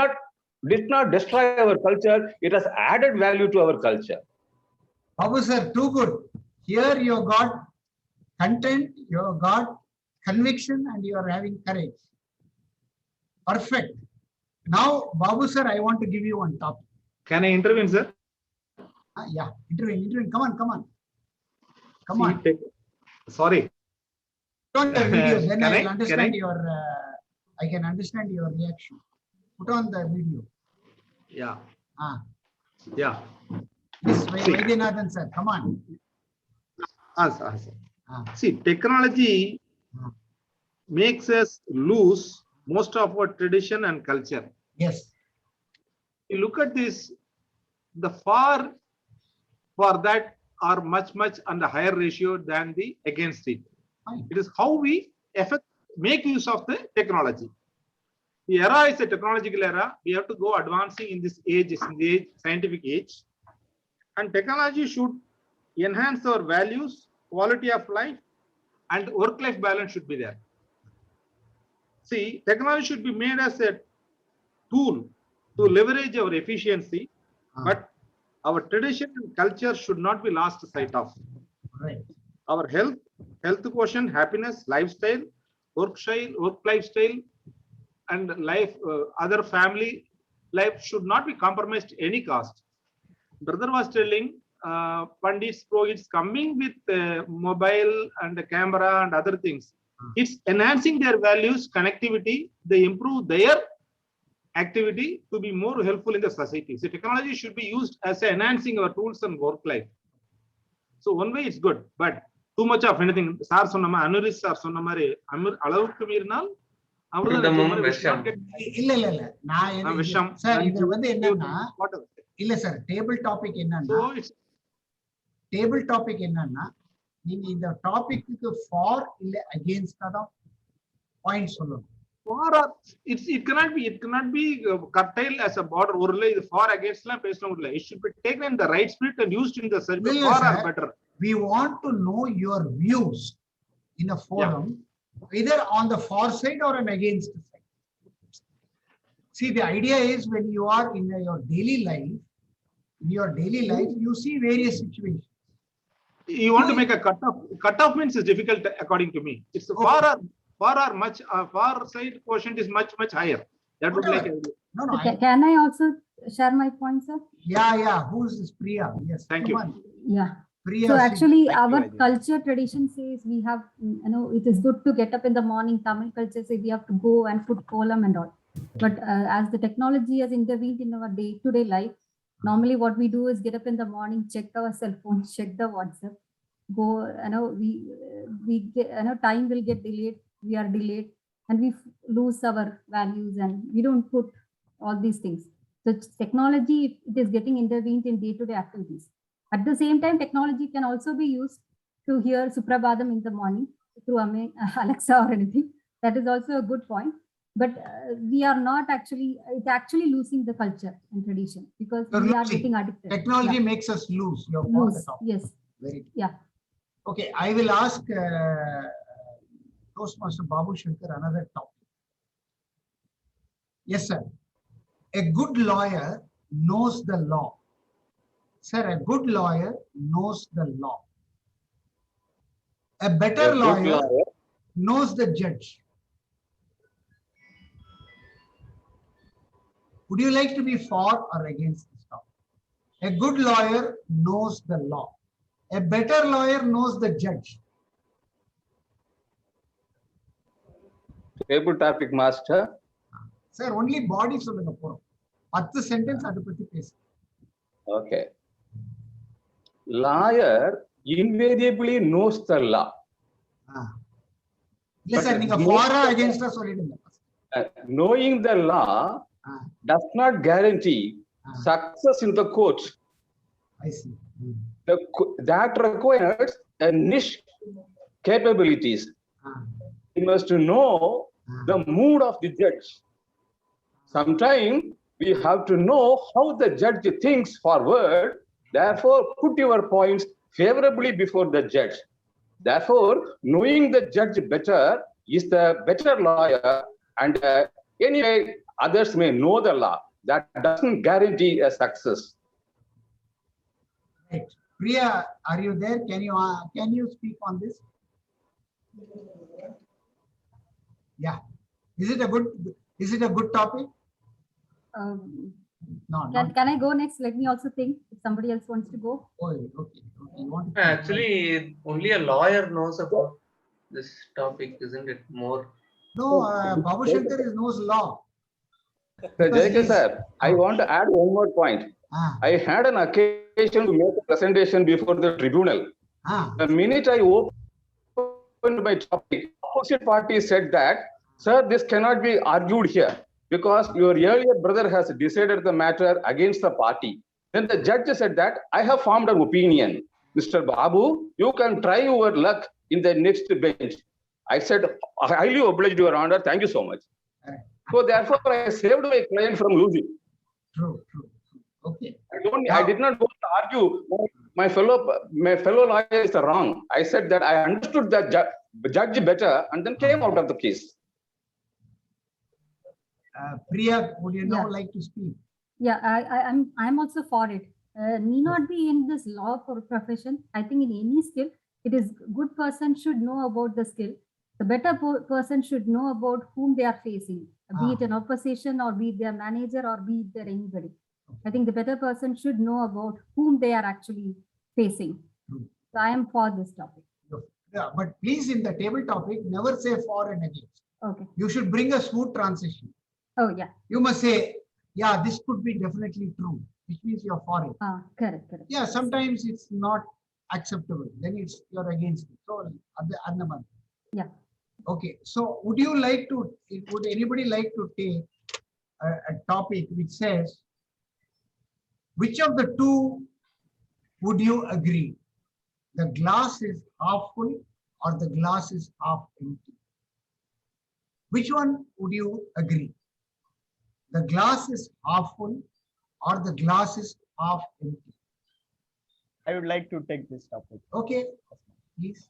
Speaker 4: not destroy our culture. It has added value to our culture.
Speaker 1: Babu sir, too good. Here you got content, you got conviction, and you are having courage. Perfect. Now, Babu sir, I want to give you one topic. Can I intervene, sir? Yeah, intervene. Come on. Sorry. Put on the video, then I will understand I can understand your reaction. Put on the video.
Speaker 8: Yeah.
Speaker 1: Yeah. Yes, Vaidyanathan sir, come on.
Speaker 8: Sir. See, technology makes us lose most of our tradition and culture.
Speaker 1: Yes.
Speaker 8: You look at this, the far for that are much on the higher ratio than the against it. It is how we make use of the technology. The era is a technological era. We have to go advancing in this age, scientific age. And technology should enhance our values, quality of life, and work-life balance should be there. See, technology should be made as a tool to leverage our efficiency, but our tradition and culture should not be lost sight of.
Speaker 1: Right.
Speaker 8: Our health quotient, happiness, lifestyle, work lifestyle, and life, other family life should not be compromised at any cost. Brother was telling, Pandits, Purohits coming with mobile and the camera and other things. It's enhancing their values, connectivity. They improve their activity to be more helpful in the society. So technology should be used as enhancing our tools and work life. So one way it's good, but too much of anything. Sir sonnama, Anuris sir sonnamare, alavukku meerinal
Speaker 2: Kudamum visham.
Speaker 1: இல்ல நான்
Speaker 8: விஷம்.
Speaker 1: Sir இது வந்து என்னன்னா
Speaker 8: whatever.
Speaker 1: இல்ல sir table topic என்னன்னா
Speaker 8: So it's
Speaker 1: table topic என்னன்னா நீங்க இந்த டாபிக்கு ஃபார் இல்ல அகைன்ஸ்டா தான் பாயிண்ட் சொல்லணும்.
Speaker 8: for or it cannot be curtailed as a border. ஒரு இது for against எல்லாம் பேசணும் இல்ல. It should be taken in the right spirit and used in the service.
Speaker 1: Yes,
Speaker 8: for
Speaker 1: sir.
Speaker 8: or better.
Speaker 1: We want to know your views in a forum, either on the for side or an against side. See, the idea is when you are in your daily life, you see various situations.
Speaker 8: You want to make a cutoff means is difficult according to me. It's far or much far side quotient is much higher. That would like
Speaker 1: No,
Speaker 9: Okay, can I also share my point, sir?
Speaker 1: yeah. Who's this Priya? Yes.
Speaker 8: Thank
Speaker 1: come
Speaker 8: you.
Speaker 1: on.
Speaker 9: Yeah.
Speaker 1: Priya,
Speaker 9: So actually,
Speaker 3: Thank you,
Speaker 9: our
Speaker 3: Ajay.
Speaker 9: culture tradition says we have, it is good to get up in the morning. Tamil culture says we have to go and put kolam and all. But as the technology has intervened in our day-to-day life, normally what we do is get up in the morning, check our cell phone, check the WhatsApp, go. We get, time will get delayed. We are delayed, and we lose our values, and we don't put all these things. So technology, it is getting intervened in day-to-day activities. At the same time, technology can also be used to hear Suprabhadam in the morning through Alexa or anything. That is also a good point. But we are not actually, it's actually losing the culture and tradition because
Speaker 1: You're
Speaker 9: we are
Speaker 1: losing.
Speaker 9: getting addicted.
Speaker 1: Technology
Speaker 9: Yeah.
Speaker 1: makes us lose. Your
Speaker 9: Lose. Yes.
Speaker 1: Very good.
Speaker 9: Yeah.
Speaker 1: Okay, I will ask Toastmaster Babu Shankar another topic. Yes, sir. A good lawyer knows the law. Sir, a good lawyer knows the law. A better
Speaker 4: A good
Speaker 1: lawyer
Speaker 4: lawyer.
Speaker 1: knows the judge. Would you like to be for or against this topic? A good lawyer knows the law. A better lawyer knows the judge.
Speaker 4: Table topic master.
Speaker 1: Sir, only body சொல்லுங்க போறோம். 10 sentence அதை பத்தி பேசு.
Speaker 4: Okay. Lawyer invariably knows the law.
Speaker 1: இல்ல sir நீங்க
Speaker 4: But
Speaker 1: for or against சொல்லிடுங்க.
Speaker 4: Knowing the law does not guarantee success in the court.
Speaker 1: I see.
Speaker 4: That requires a niche capabilities. You must know the mood of the judge. Sometimes we have to know how the judge thinks forward. Therefore, put your points favorably before the judge. Therefore, knowing the judge better is the better lawyer. And anyway, others may know the law. That doesn't guarantee a success.
Speaker 1: Right. Priya, are you there? Can you speak on this? Yeah. Is it a good topic? No.
Speaker 9: Can I go next? Let me also think if somebody else wants to go.
Speaker 1: Oh, okay. You want to
Speaker 2: Actually, only a lawyer knows about this topic, isn't it? More.
Speaker 1: No, Babu Shankar knows law.
Speaker 4: Sir Jayakar sir, I want to add one more point. I had an occasion to make a presentation before the tribunal. The minute I opened my topic, opposite party said that, sir, this cannot be argued here because your earlier brother has decided the matter against the party. Then the judge said that, I have formed an opinion. Mr. Babu, you can try your luck in the next bench. I said, highly obliged, Your Honor. Thank you so much. So therefore, I saved my client from losing.
Speaker 1: True. Okay.
Speaker 4: I did not go to argue. My fellow lawyer is wrong. I said that I understood the judge better and then came out of the case.
Speaker 1: Priya, would you now like to speak?
Speaker 9: Yeah, I'm also for it. need not be in this law profession. I think in any skill, it is good person should know about the skill. The better person should know about whom they are facing, be it an opposition or be it their manager or be it their anybody. I think the better person should know about whom they are actually facing. So I am for this topic.
Speaker 1: Yeah, but please, in the table topic, never say for and against.
Speaker 9: Okay.
Speaker 1: You should bring a smooth transition.
Speaker 9: Oh, yeah.
Speaker 1: You must say, yeah, this could be definitely true, which means you're for it.
Speaker 9: Correct.
Speaker 1: Yeah, sometimes it's not acceptable. Then you're against it. So,
Speaker 9: yeah.
Speaker 1: Okay. So, would anybody like to take a topic which says, which of the two would you agree? The glass is half full or the glass is half empty? Which one would you agree? The glass is half full or the glass is half empty?
Speaker 3: I would like to take this topic.
Speaker 1: Okay, please.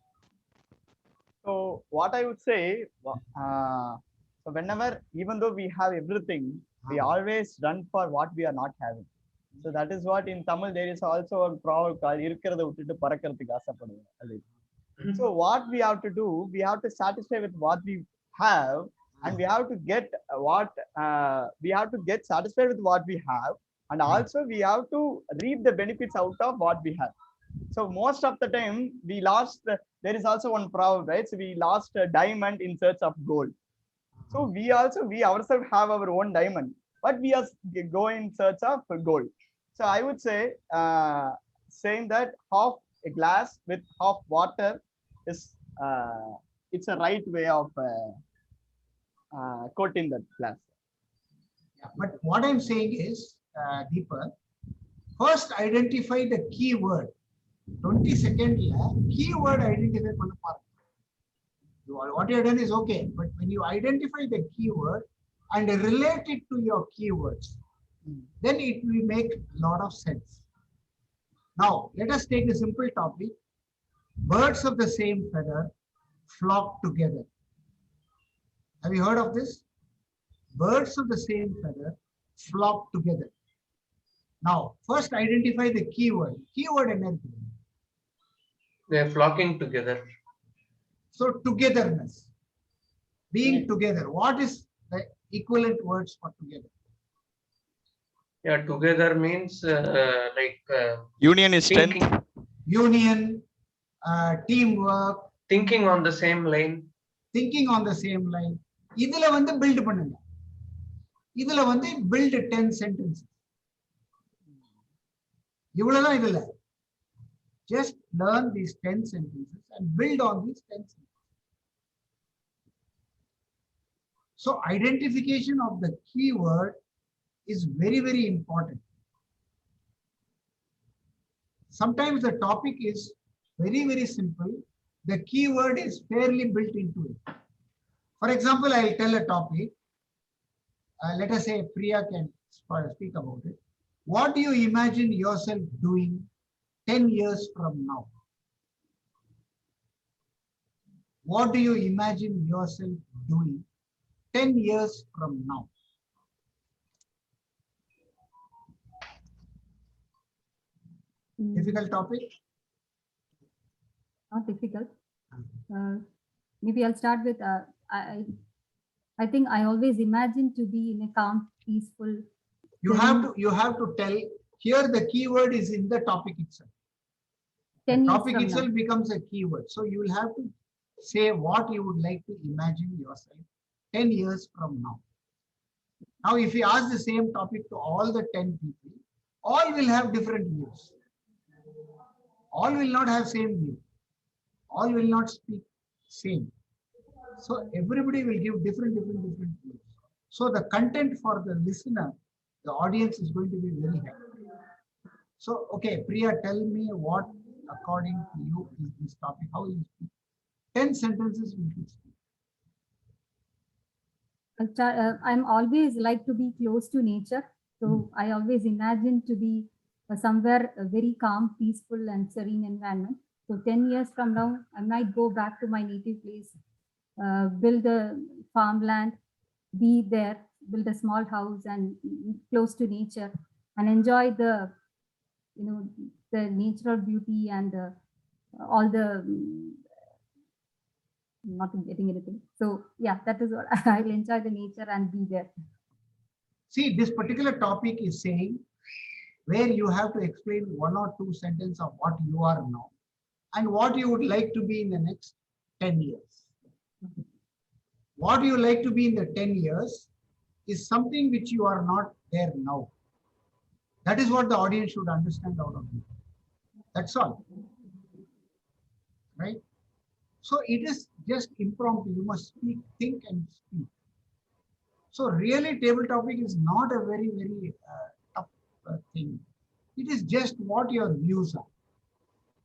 Speaker 3: So what I would say, so whenever, even though we have everything, we always run for what we are not having. So that is what in Tamil there is also a proverb called "Irukkiradha vittu parakkaradhukku aasapaduva." So what we have to do, we have to satisfy with what we have, and we have to get satisfied with what we have, and also we have to reap the benefits out of what we have. So most of the time we lost. There is also one proverb, right? So we lost a diamond in search of gold. So we ourselves have our own diamond, but we are going in search of gold. So I would say, saying that half a glass with half water is it's a right way of quoting that glass.
Speaker 1: Yeah, but what I'm saying is, Deepa, first identify the keyword. 20 seconds keyword identify. What you have done is okay, but when you identify the keyword and relate it to your keywords, then it will make a lot of sense. Now, let us take a simple topic. Birds of the same feather flock together. Have you heard of this? Birds of the same feather flock together. Now, first identify the keyword. Keyword energy.
Speaker 2: They are flocking together.
Speaker 1: So, togetherness. Being together. What is the equivalent words for together?
Speaker 2: Yeah, together means
Speaker 3: Union is
Speaker 2: thinking,
Speaker 3: strength.
Speaker 1: Union, teamwork.
Speaker 2: Thinking on the same line.
Speaker 1: Thinking on the same line. இதுல வந்து build பண்ணுங்க. இதுல வந்து build 10 sentences. இவ்வளவுதான் இதுல. Just learn these 10 sentences and build on these 10 sentences. So identification of the keyword is very, very important. Sometimes the topic is very, very simple. The keyword is fairly built into it. For example, I'll tell a topic. Let us say Priya can speak about it. What do you imagine yourself doing 10 years from now? What do you imagine yourself doing 10 years from now? Difficult topic?
Speaker 9: Not difficult. Maybe I'll start with, I think I always imagine to be in a calm, peaceful.
Speaker 1: You have to tell, here the keyword is in the topic itself. The topic itself becomes a keyword. So you will have to say what you would like to imagine yourself 10 years from now. Now, if you ask the same topic to all the 10 people, all will have different views. All will not have same view. All will not speak same. So everybody will give different views. So the content for the listener, the audience is going to be very happy. So, okay, Priya, tell me what, according to you, is this topic? How will you speak? 10 sentences we should speak.
Speaker 9: I'm always like to be close to nature. So I always imagine to be somewhere very calm, peaceful and serene environment. So 10 years from now, I might go back to my native place, build a farmland, be there, build a small house and close to nature and enjoy the the natural beauty and all the not getting anything. So yeah, that is what I'll enjoy the nature and be there.
Speaker 1: See, this particular topic is saying where you have to explain 1 or 2 sentences of what you are now and what you would like to be in the next 10 years. What you like to be in the 10 years is something which you are not there now. That is what the audience should understand out of you. That's all. Right? So it is just impromptu. You must speak, think and speak. So really table topic is not a very, very tough thing. It is just what your views are.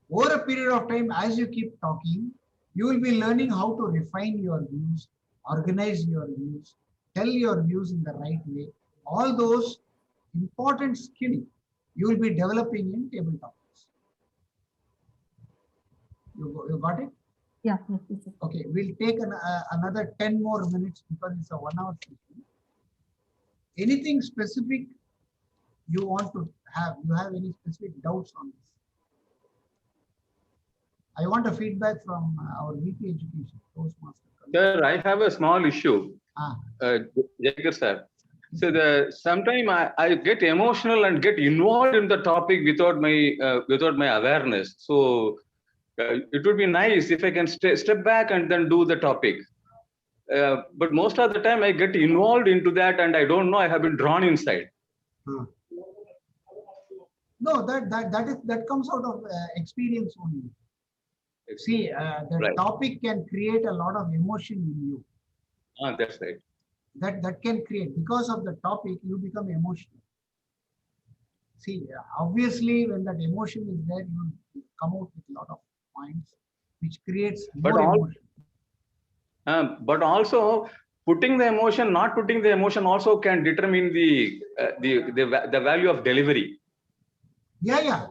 Speaker 1: Over a period of time, as you keep talking, you will be learning how to refine your views, organize your views, tell your views in the right way. All those important skills you will be developing in table topics. You got it?
Speaker 9: Yeah. Yes.
Speaker 1: Okay, we'll take another 10 more minutes because it's a 1 hour session. Anything specific you want to have? You have any specific doubts on this? I want a feedback from our VP Education, Toastmaster.
Speaker 4: Sir, I have a small issue. Jagar sir. So sometimes I get emotional and get involved in the topic without my awareness. So it would be nice if I can step back and then do the topic. But most of the time I get involved into that and I don't know I have been drawn inside.
Speaker 1: No, that comes out of experience only. See, the topic can create a lot of emotion in you.
Speaker 4: That's right.
Speaker 1: That can create, because of the topic, you become emotional. See, obviously, when that emotion is there, you will come out with a lot of points, which creates more emotion.
Speaker 4: But also, putting the emotion, not putting the emotion, also can determine the value of delivery.
Speaker 1: Yeah.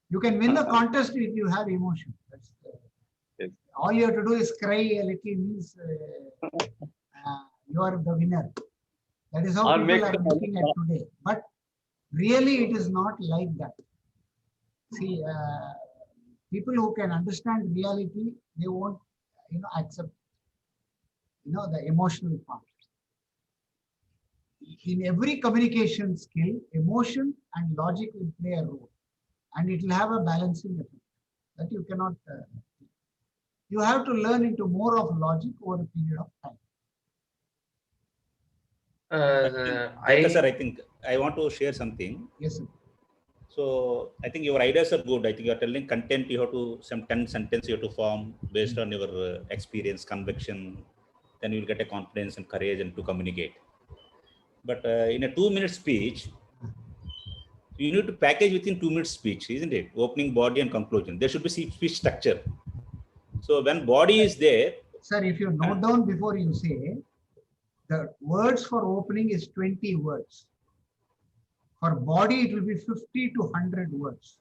Speaker 1: You can win the contest if you have emotion. That's
Speaker 4: yes.
Speaker 1: All you have to do is cry a little, means you are the winner. That is how people are looking at today. But really, it is not like that. See, people who can understand reality, they won't, accept, the emotional part. In every communication skill, emotion and logic will play a role, and it will have a balancing effect that you cannot. You have to learn into more of logic over a period of time.
Speaker 6: Sir, I think I want to share something.
Speaker 1: Yes, sir.
Speaker 6: So I think your ideas are good. I think you are telling content, you have to, some 10 sentences you have to form based on your experience, conviction. Then you will get a confidence and courage and to communicate. But in a 2-minute speech, you need to package within 2 minutes speech, isn't it? Opening, body and conclusion. There should be speech structure. So when body is there.
Speaker 1: Sir, if you note down before you say, the words for opening is 20 words. For body, it will be 50 to 100 words.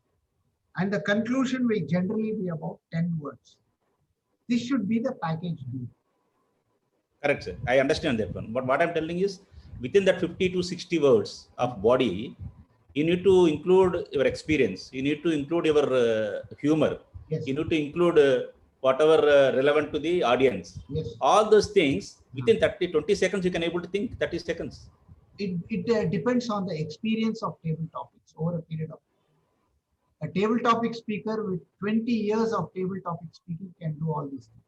Speaker 1: And the conclusion will generally be about 10 words. This should be the package B.
Speaker 6: Correct, sir. I understand that one. But what I'm telling is, within that 50 to 60 words of body, you need to include your experience. You need to include your humor.
Speaker 1: Yes.
Speaker 6: You need to include whatever relevant to the audience.
Speaker 1: Yes.
Speaker 6: All those things within 20 seconds, you can able to think 30 seconds.
Speaker 1: It depends on the experience of table topics over a period of time. A table topic speaker with 20 years of table topic speaking can do all these things.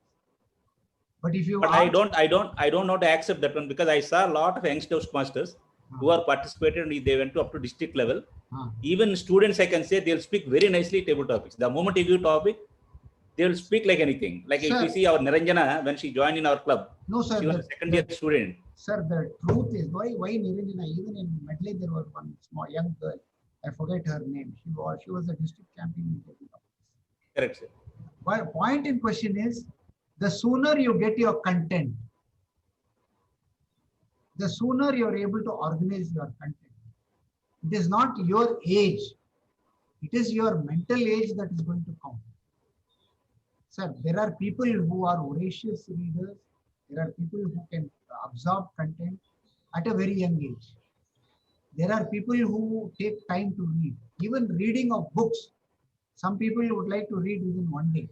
Speaker 1: But if you
Speaker 6: I don't know how to accept that one, because I saw a lot of young Toastmasters who are participated and they went up to district level. Even students, I can say, they'll speak very nicely table topics. The moment you give topic, they will speak like anything. Like sir, if you see our Niranjana, when she joined in our club,
Speaker 1: no, sir,
Speaker 6: she was a second-year student.
Speaker 1: Sir, the truth is, why Niranjana, even in Medley, there was one small young girl, I forget her name. She was a district champion in table topics.
Speaker 6: Correct, sir.
Speaker 1: But point in question is, the sooner you get your content, the sooner you're able to organize your content. It is not your age. It is your mental age that is going to count. Sir, there are people who are voracious readers. There are people who can absorb content at a very young age. There are people who take time to read. Even reading of books, some people would like to read within one day.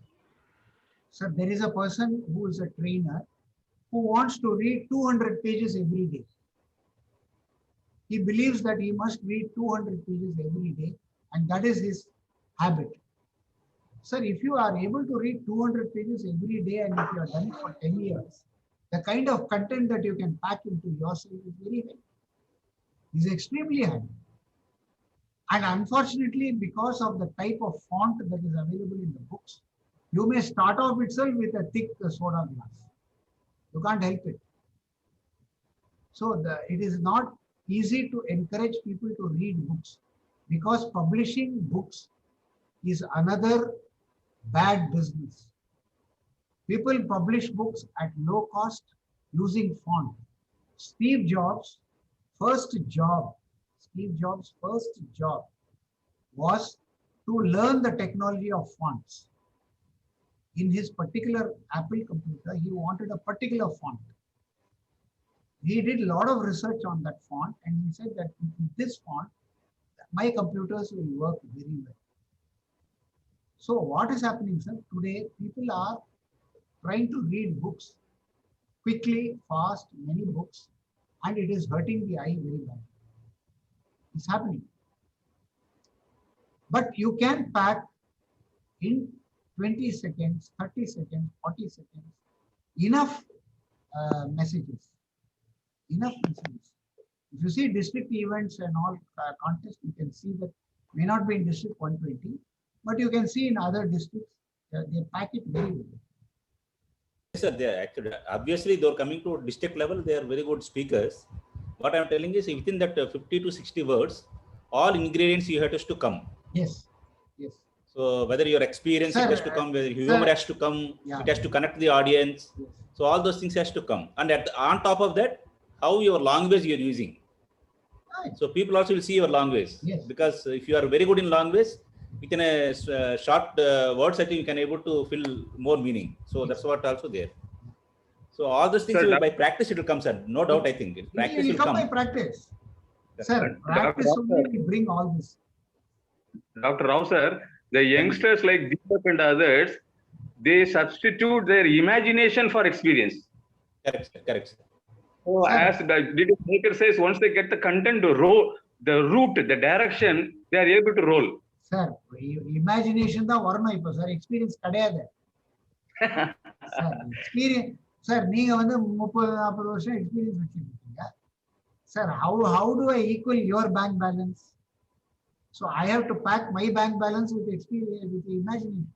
Speaker 1: So there is a person who is a trainer who wants to read 200 pages every day. He believes that he must read 200 pages every day, and that is his habit. Sir, if you are able to read 200 pages every day and if you have done it for 10 years, the kind of content that you can pack into yourself is very high. It's extremely high. And unfortunately, because of the type of font that is available in the books, you may start off itself with a thick soda glass. You can't help it. So it is not easy to encourage people to read books, because publishing books is another bad business. People publish books at low cost using font. Steve Jobs' first job was to learn the technology of fonts. In his particular Apple computer, he wanted a particular font. He did a lot of research on that font, and he said that with this font, my computers will work very well. So what is happening, sir? Today, people are trying to read books quickly, fast, many books, and it is hurting the eye very bad. It's happening. But you can pack in 20 seconds, 30 seconds, 40 seconds, enough messages. Enough messages. If you see district events and all contests, you can see that may not be in district 120, but you can see in other districts, they pack it very well.
Speaker 6: Yes, sir, they are actually, obviously they are coming to district level, they are very good speakers. What I am telling is within that 50 to 60 words, all ingredients you have to come.
Speaker 1: Yes, yes.
Speaker 6: So whether your experience
Speaker 1: Sir,
Speaker 6: it has to come, whether humor has to come,
Speaker 1: yeah.
Speaker 6: it has to connect the audience.
Speaker 1: Yes.
Speaker 6: So all those things has to come. And on top of that, how your language you are using.
Speaker 1: Right.
Speaker 6: So people also will see your language.
Speaker 1: Yes.
Speaker 6: Because if you are very good in language, within a short words, I think you can able to fill more meaning. So that's what also there. So all those things by practice it will come, sir. No doubt, I think. Practice
Speaker 1: it will come by
Speaker 6: come.
Speaker 1: practice. Sir, practice only will bring all this.
Speaker 4: Dr. Rao, sir, the youngsters like Deepak and others, they substitute their imagination for experience.
Speaker 6: Correct, correct.
Speaker 4: So as the video maker says, once they get the content, the route, the direction, they are able to roll.
Speaker 1: Sir, imagination da varna ipo sir, experience kadayadu. Sir, experience. Sir, நீங்க வந்து 30-40 வருஷம் experience வச்சிருக்கீங்க. Sir, how do I equal your bank balance? So I have to pack my bank balance with experience, with imagination.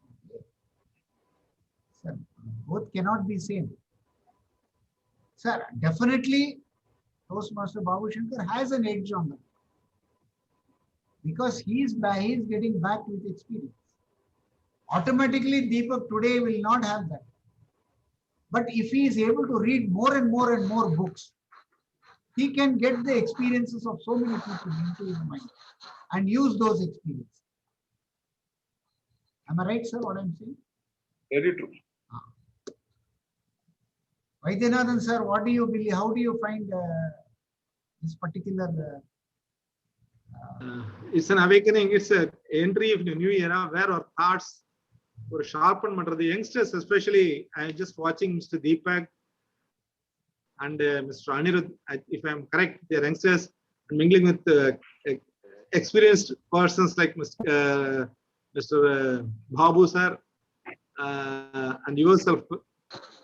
Speaker 1: Sir, both cannot be same. Sir, definitely Toastmaster Babu Shankar has an edge on that, because he is getting back with experience. Automatically, Deepak today will not have that. But if he is able to read more and more and more books, he can get the experiences of so many people into his mind and use those experiences. Am I right, sir, what I'm saying?
Speaker 4: Very true.
Speaker 1: Vaidyanathan, sir, what do you believe? How do you find this particular?
Speaker 8: It's an awakening. It's an entry into a new era where our thoughts were sharpened. But the youngsters, especially, I'm just watching Mr. Deepak and Mr. Anirudh. If I'm correct, they're youngsters mingling with experienced persons like Mr. Babu, sir, and yourself.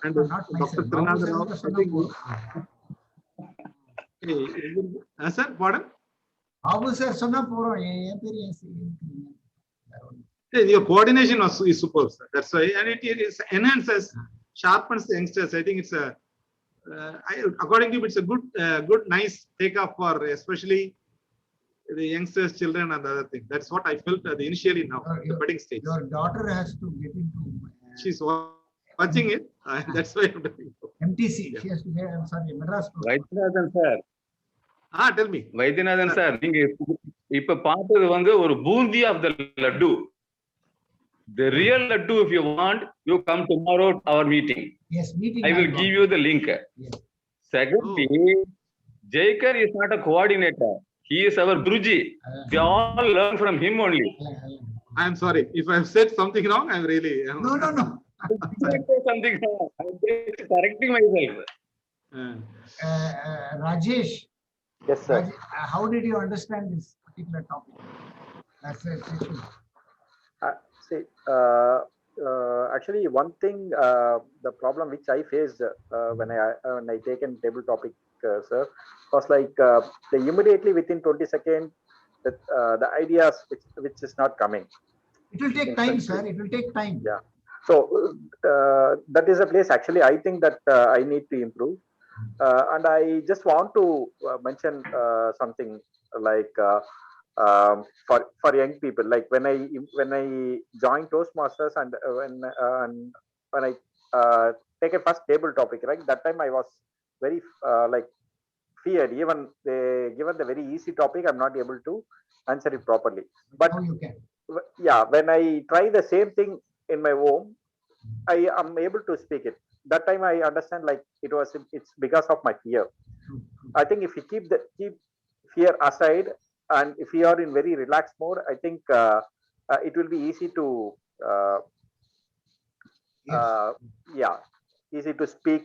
Speaker 8: And Dr. Trinadha Rao. Sir, pardon?
Speaker 1: Babu sir, sonna porom.
Speaker 8: Your coordination is superb, sir. That's why, and it enhances, sharpens the youngsters. I think it's a, according to me, it's a good, nice takeoff for especially the youngsters, children, and other things. That's what I felt initially now, the budding stage.
Speaker 1: Your daughter has to get into.
Speaker 8: She's watching it. That's why I'm doing it.
Speaker 1: MTC. Yeah. She has to get. I'm sorry, Madras.
Speaker 4: Vaidyanathan sir.
Speaker 8: Tell me.
Speaker 4: Vaidyanathan sir, நீங்க இப்ப பார்த்தது வந்து ஒரு boondi of the laddu. The real laddu, if you want, you come tomorrow to our meeting.
Speaker 1: Yes, meeting.
Speaker 4: I will give you the link.
Speaker 1: Yes.
Speaker 4: Secondly, Jaikar is not a coordinator. He is our Guruji. We all learn from him only.
Speaker 8: I'm sorry. If I've said something wrong, I'm really.
Speaker 1: No.
Speaker 4: Something wrong. I'm just correcting myself.
Speaker 1: Rajesh,
Speaker 7: Yes, sir.
Speaker 1: Rajesh, how did you understand this particular topic? That's it.
Speaker 7: See, actually, one thing, the problem which I faced when I taken table topic, sir, was like immediately within 20 seconds, the ideas which is not coming.
Speaker 1: It will take time, sir. It will take time.
Speaker 7: Yeah. So that is a place actually I think that I need to improve. And I just want to mention something like for young people, like when I joined Toastmasters and when I take a first table topic, right? That time I was very like feared. Even given the very easy topic, I'm not able to answer it properly. But
Speaker 1: Now you can.
Speaker 7: yeah, when I try the same thing in my home, I am able to speak it. That time I understand like it's because of my fear. I think if you keep fear aside and if you are in very relaxed mode, I think it will be easy to easy to speak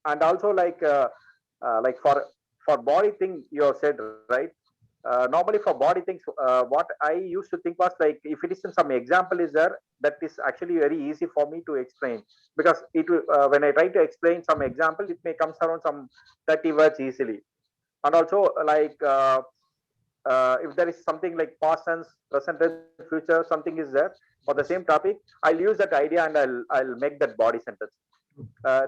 Speaker 7: and also like for body thing you have said, right? Normally for body things, what I used to think was like, if it is some example is there, that is actually very easy for me to explain, because it will, when I try to explain some example, it may comes around some 30 words easily. And also like if there is something like past tense, present tense, future, something is there for the same topic, I'll use that idea and I'll make that body sentence.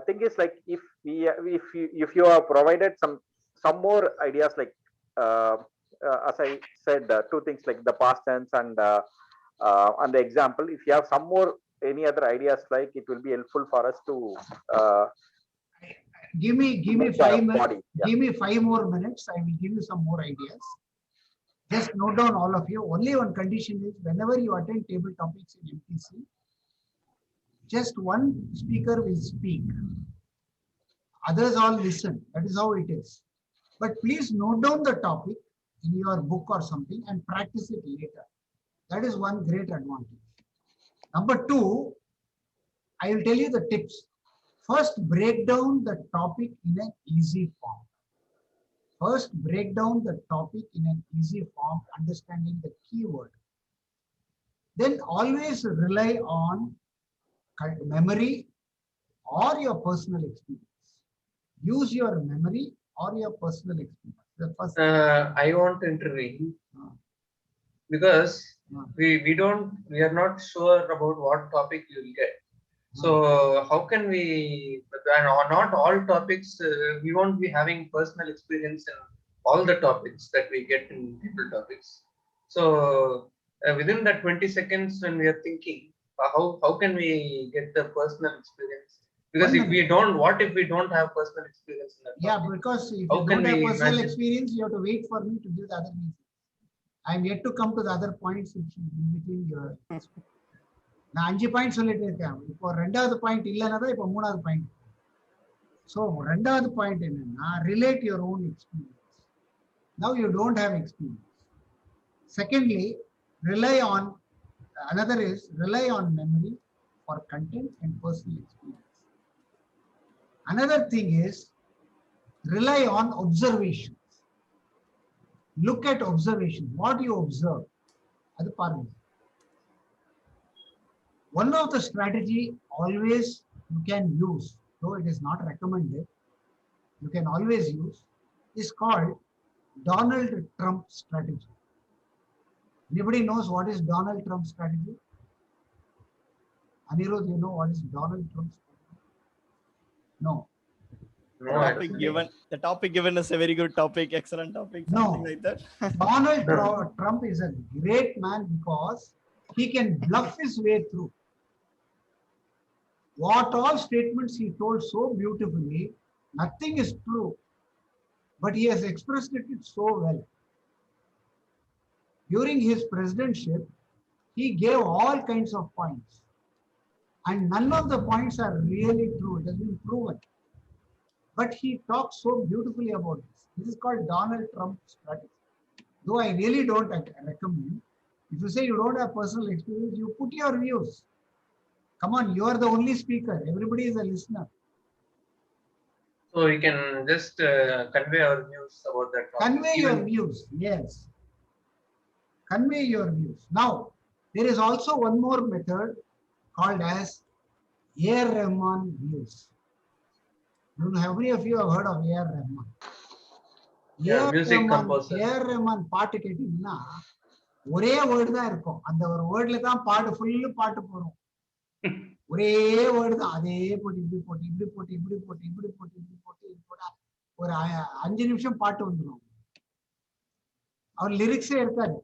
Speaker 7: Thing is like if you have provided some more ideas like as I said, two things like the past tense and the example. If you have some more any other ideas, like it will be helpful for us to
Speaker 1: give me 5 minutes. Yeah. Give me 5 more minutes. I will give you some more ideas. Just note down all of you. Only one condition is whenever you attend table topics in MTC, just one speaker will speak. Others all listen. That is how it is. But please note down the topic in your book or something and practice it later. That is one great advantage. Number two, I will tell you the tips. First, break down the topic in an easy form. First, break down the topic in an easy form, understanding the keyword. Then always rely on memory or your personal experience. Use your memory or your personal experience. The first
Speaker 2: I want to intervene because we are not sure about what topic you will get. So how can we, not all topics, we won't be having personal experience in all the topics that we get in table topics. So within that 20 seconds when we are thinking, how can we get the personal experience? Because if we don't, what if we don't have personal experience in that topic?
Speaker 1: Yeah, because if you don't have personal experience, you have to wait for me to give the other reasons. I am yet to come to the other points which in between your. நான் 5 point சொல்லிட்டு இருக்கேன். இப்போ ரெண்டாவது point இல்லைன்னா இப்போ மூணாவது point. So ரெண்டாவது point என்னன்னா, relate your own experience. Now you don't have experience. Secondly, another is rely on memory for content and personal experience. Another thing is rely on observations. Look at observation. What you observe. Adu parunga. One of the strategy always you can use, though it is not recommended, you can always use, is called Donald Trump strategy. Anybody knows what is Donald Trump strategy? Anirudh, you know what is Donald Trump strategy? No.
Speaker 3: The topic given is a very good topic, excellent topic, something like that.
Speaker 1: Donald Trump is a great man because he can bluff his way through. What all statements he told so beautifully, nothing is true, but he has expressed it so well. During his presidentship, he gave all kinds of points, and none of the points are really true. It has been proven. But he talks so beautifully about this. This is called Donald Trump strategy. Though I really don't recommend. If you say you don't have personal experience, you put your views. Come on, you are the only speaker. Everybody is a listener.
Speaker 2: So we can just convey our views about that topic.
Speaker 1: Convey your views, yes. Convey your views. Now, there is also one more method called as A.R. Rahman views. How many of you have heard of A.R. Rahman?
Speaker 2: Yeah, music composer.
Speaker 1: A.R. Rahman பாட்டு கேட்டீங்கன்னா ஒரே word தான் இருக்கும். அந்த ஒரு வேர்ட்ல தான் பாட்டு full பாட்டு போறோம். ஒரே வேர்டு தான். அதே போட்டு இப்படி போட்டு இப்படி போட்டு இப்படி போட்டு இப்படி போட்டு இப்படி போட்டு இப்படி போட்டு ஒரு 5 நிமிஷம் பாட்டு வந்துடும். அவர் லிரிக்ஸே இருக்காது.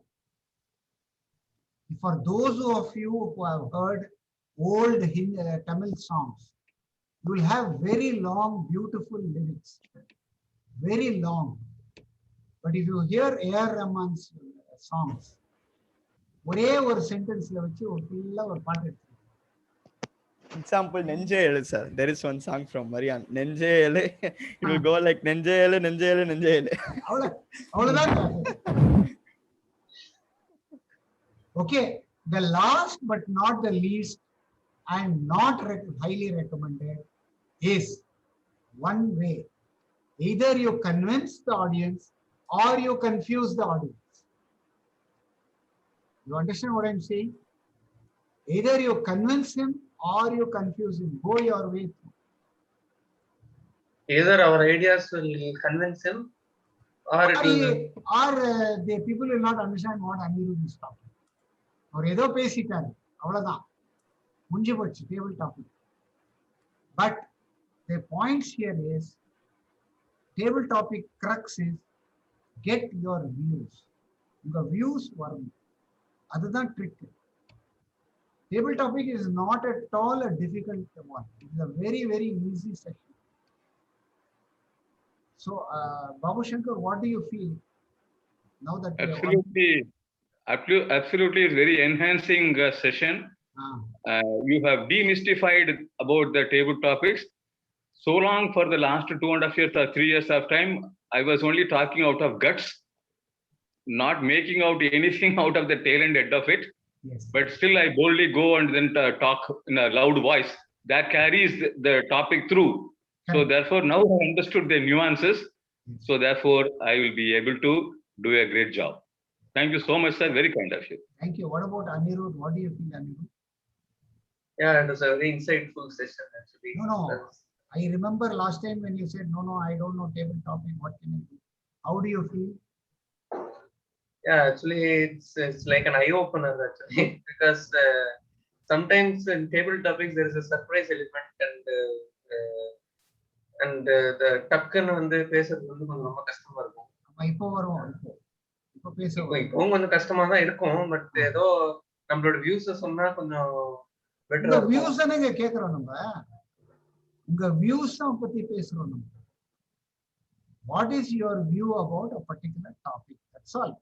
Speaker 1: For those of you who have heard old Tamil songs, you will have very long, beautiful lyrics. Very long. But if you hear A.R. Rahman's songs, ஒரே ஒரு சென்டென்ஸ்ல வச்சு ஒரு ஃபுல்லா ஒரு பாட்டு எடுத்து.
Speaker 3: Example, Nenje Ele, sir. There is one song from Marian. Nenje Ele. It will go like Nenje Ele, Nenje Ele, Nenje Ele.
Speaker 1: அவ்வளவுதான். Okay. The last but not the least, and not highly recommended, is one way. Either you convince the audience or you confuse the audience. You understand what I'm saying? Either you convince him or you confuse him. Go your way through.
Speaker 2: Either our ideas will convince him or it will...
Speaker 1: the people will not understand what Anirudh is talking. Or ஏதோ பேசிட்டாரு அவ்வளவுதான் முடிஞ்சு போச்சு table topic. But the points here is table topic crux is get your views. உங்க views வரணும். அதுதான் trick. Table topic is not at all a difficult one. It is a very, very easy session. So, Babu Shankar, what do you feel now that
Speaker 4: Absolutely, it's very enhancing session. You have demystified about the table topics. So long for the last 2.5 years or 3 years of time, I was only talking out of guts, not making out anything out of the tail and head of it.
Speaker 1: Yes.
Speaker 4: But still, I boldly go and then talk in a loud voice that carries the topic through. So therefore, now I understood the nuances. So therefore, I will be able to do a great job. Thank you so much, sir. Very kind of you.
Speaker 1: Thank you. What about Anirudh? What do you feel, Anirudh?
Speaker 2: Yeah, it was a very insightful session actually.
Speaker 1: No. I remember last time when you said, no, I don't know table topic. What can I do? How do you feel?
Speaker 2: Yeah, actually, it's like an eye opener actually because sometimes in table topics there is a surprise element and the டக்குன்னு வந்து பேசுறது வந்து கொஞ்சம் ரொம்ப கஷ்டமா இருக்கும்.
Speaker 1: இப்போ வருவோம். இப்போ
Speaker 2: கொஞ்சம் கஷ்டமா தான் இருக்கும். பட் ஏதோ நம்மளோட வியூஸ் சொன்னா கொஞ்சம் பெட்டரா இருக்கும்.
Speaker 1: வியூஸ் தானே கேக்குறோம் நம்ம. உங்க வியூஸ் பத்தி பேசுறோம் நம்ம. What is your view about a particular topic? That's all.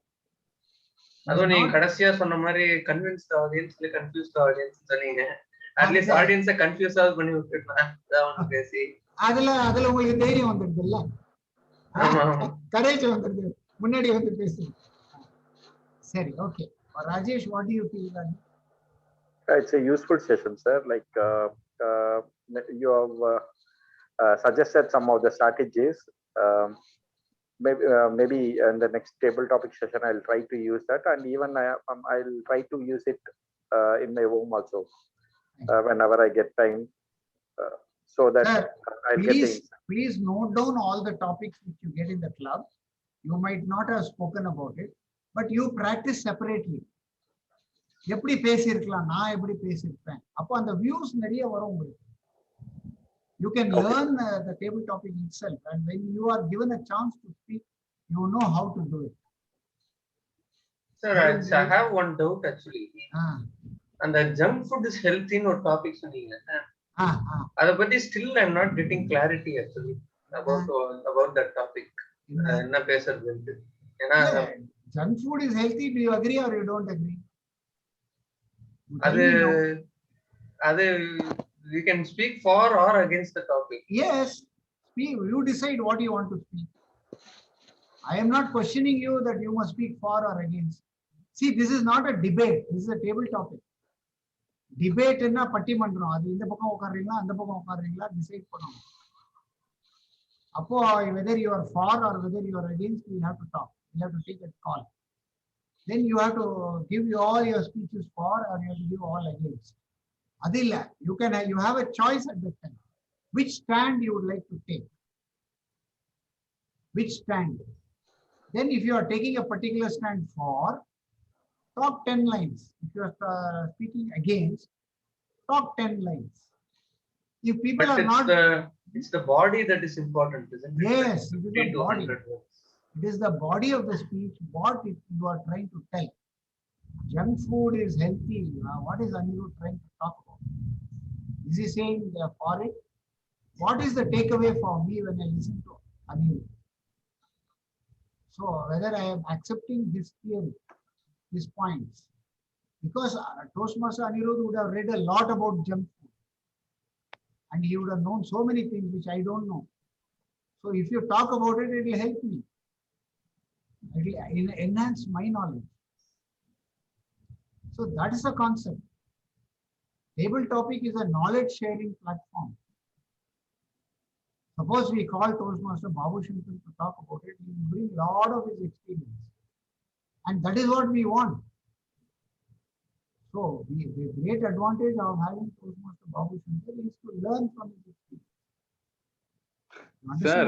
Speaker 2: அதுவும் நீங்க கடைசியா சொன்ன மாதிரி கன்வின்ஸ் தி ஆடியன்ஸ் இல்ல கன்ஃபியூஸ் தி ஆடியன்ஸ் சொன்னீங்க. அட்லீஸ்ட் ஆடியன்ஸை கன்ஃபியூஸ் ஆக பண்ணி விட்டுறலாம். அதான் பேசி அதுல
Speaker 1: உங்களுக்கு தைரியம் வந்துருதுல்ல. கரேஜ் வந்துருது. முன்னாடி வந்து பேசுங்க. சரி, okay. Rajesh, what do you feel?
Speaker 7: It's a useful session, sir. Like you have suggested some of the strategies. Maybe in the next table topic session, I'll try to use that, and even I'll try to use it in my home also whenever I get time, so that I'll get the...
Speaker 1: Please note down all the topics which you get in the club. You might not have spoken about it, but you practice separately. எப்படி பேசியிருக்கலாம், நான் எப்படி பேசியிருப்பேன், அப்போ அந்த views நிறைய வரும் உங்களுக்கு. You can learn the table topic itself, and when you are given a chance to speak, you know how to do it.
Speaker 2: Sir, I have one doubt actually. And the junk food is healthy in ஒரு topic சொன்னீங்க. அத பத்தி still I'm not getting clarity actually about that topic. என்ன பேசுறது? ஏன்னா
Speaker 1: junk food is healthy. Do you agree or you don't agree?
Speaker 2: அது we can speak for or against the topic.
Speaker 1: Yes, speak. You decide what you want to speak. I am not questioning you that you must speak for or against. See, this is not a debate. This is a table topic. Debate என்ன பட்டிமன்றம், அது இந்த பக்கம் உட்கார்றீங்களா அந்த பக்கம் உட்கார்றீங்களா decide பண்ணணும். அப்போ whether you are for or whether you are against, we have to talk. We have to take a call. Then you have to give all your speeches for or you have to give all against. Adilla, you have a choice at that time. Which stand you would like to take? Which stand? Then if you are taking a particular stand for, talk 10 lines. If you are speaking against, talk 10 lines. If people
Speaker 2: But
Speaker 1: are not...
Speaker 2: It's the body that is important, isn't it?
Speaker 1: Yes, it is the body.
Speaker 2: 200 words.
Speaker 1: It is the body of the speech, what you are trying to tell. Junk food is healthy. What is Anirudh trying to talk about? Is he saying for it? What is the takeaway for me when I listen to Anirudh? So whether I am accepting his theory, his points, because Toastmaster Anirudh would have read a lot about junk food and he would have known so many things which I don't know. So if you talk about it, it will help me. It will enhance my knowledge. So that is the concept. Table topic is a knowledge sharing platform. Suppose we call Toastmaster Babu Shankar to talk about it, he will bring a lot of his experience. And that is what we want. So the great advantage of having Toastmaster Babu Shankar is to learn from his experience.
Speaker 4: Sir,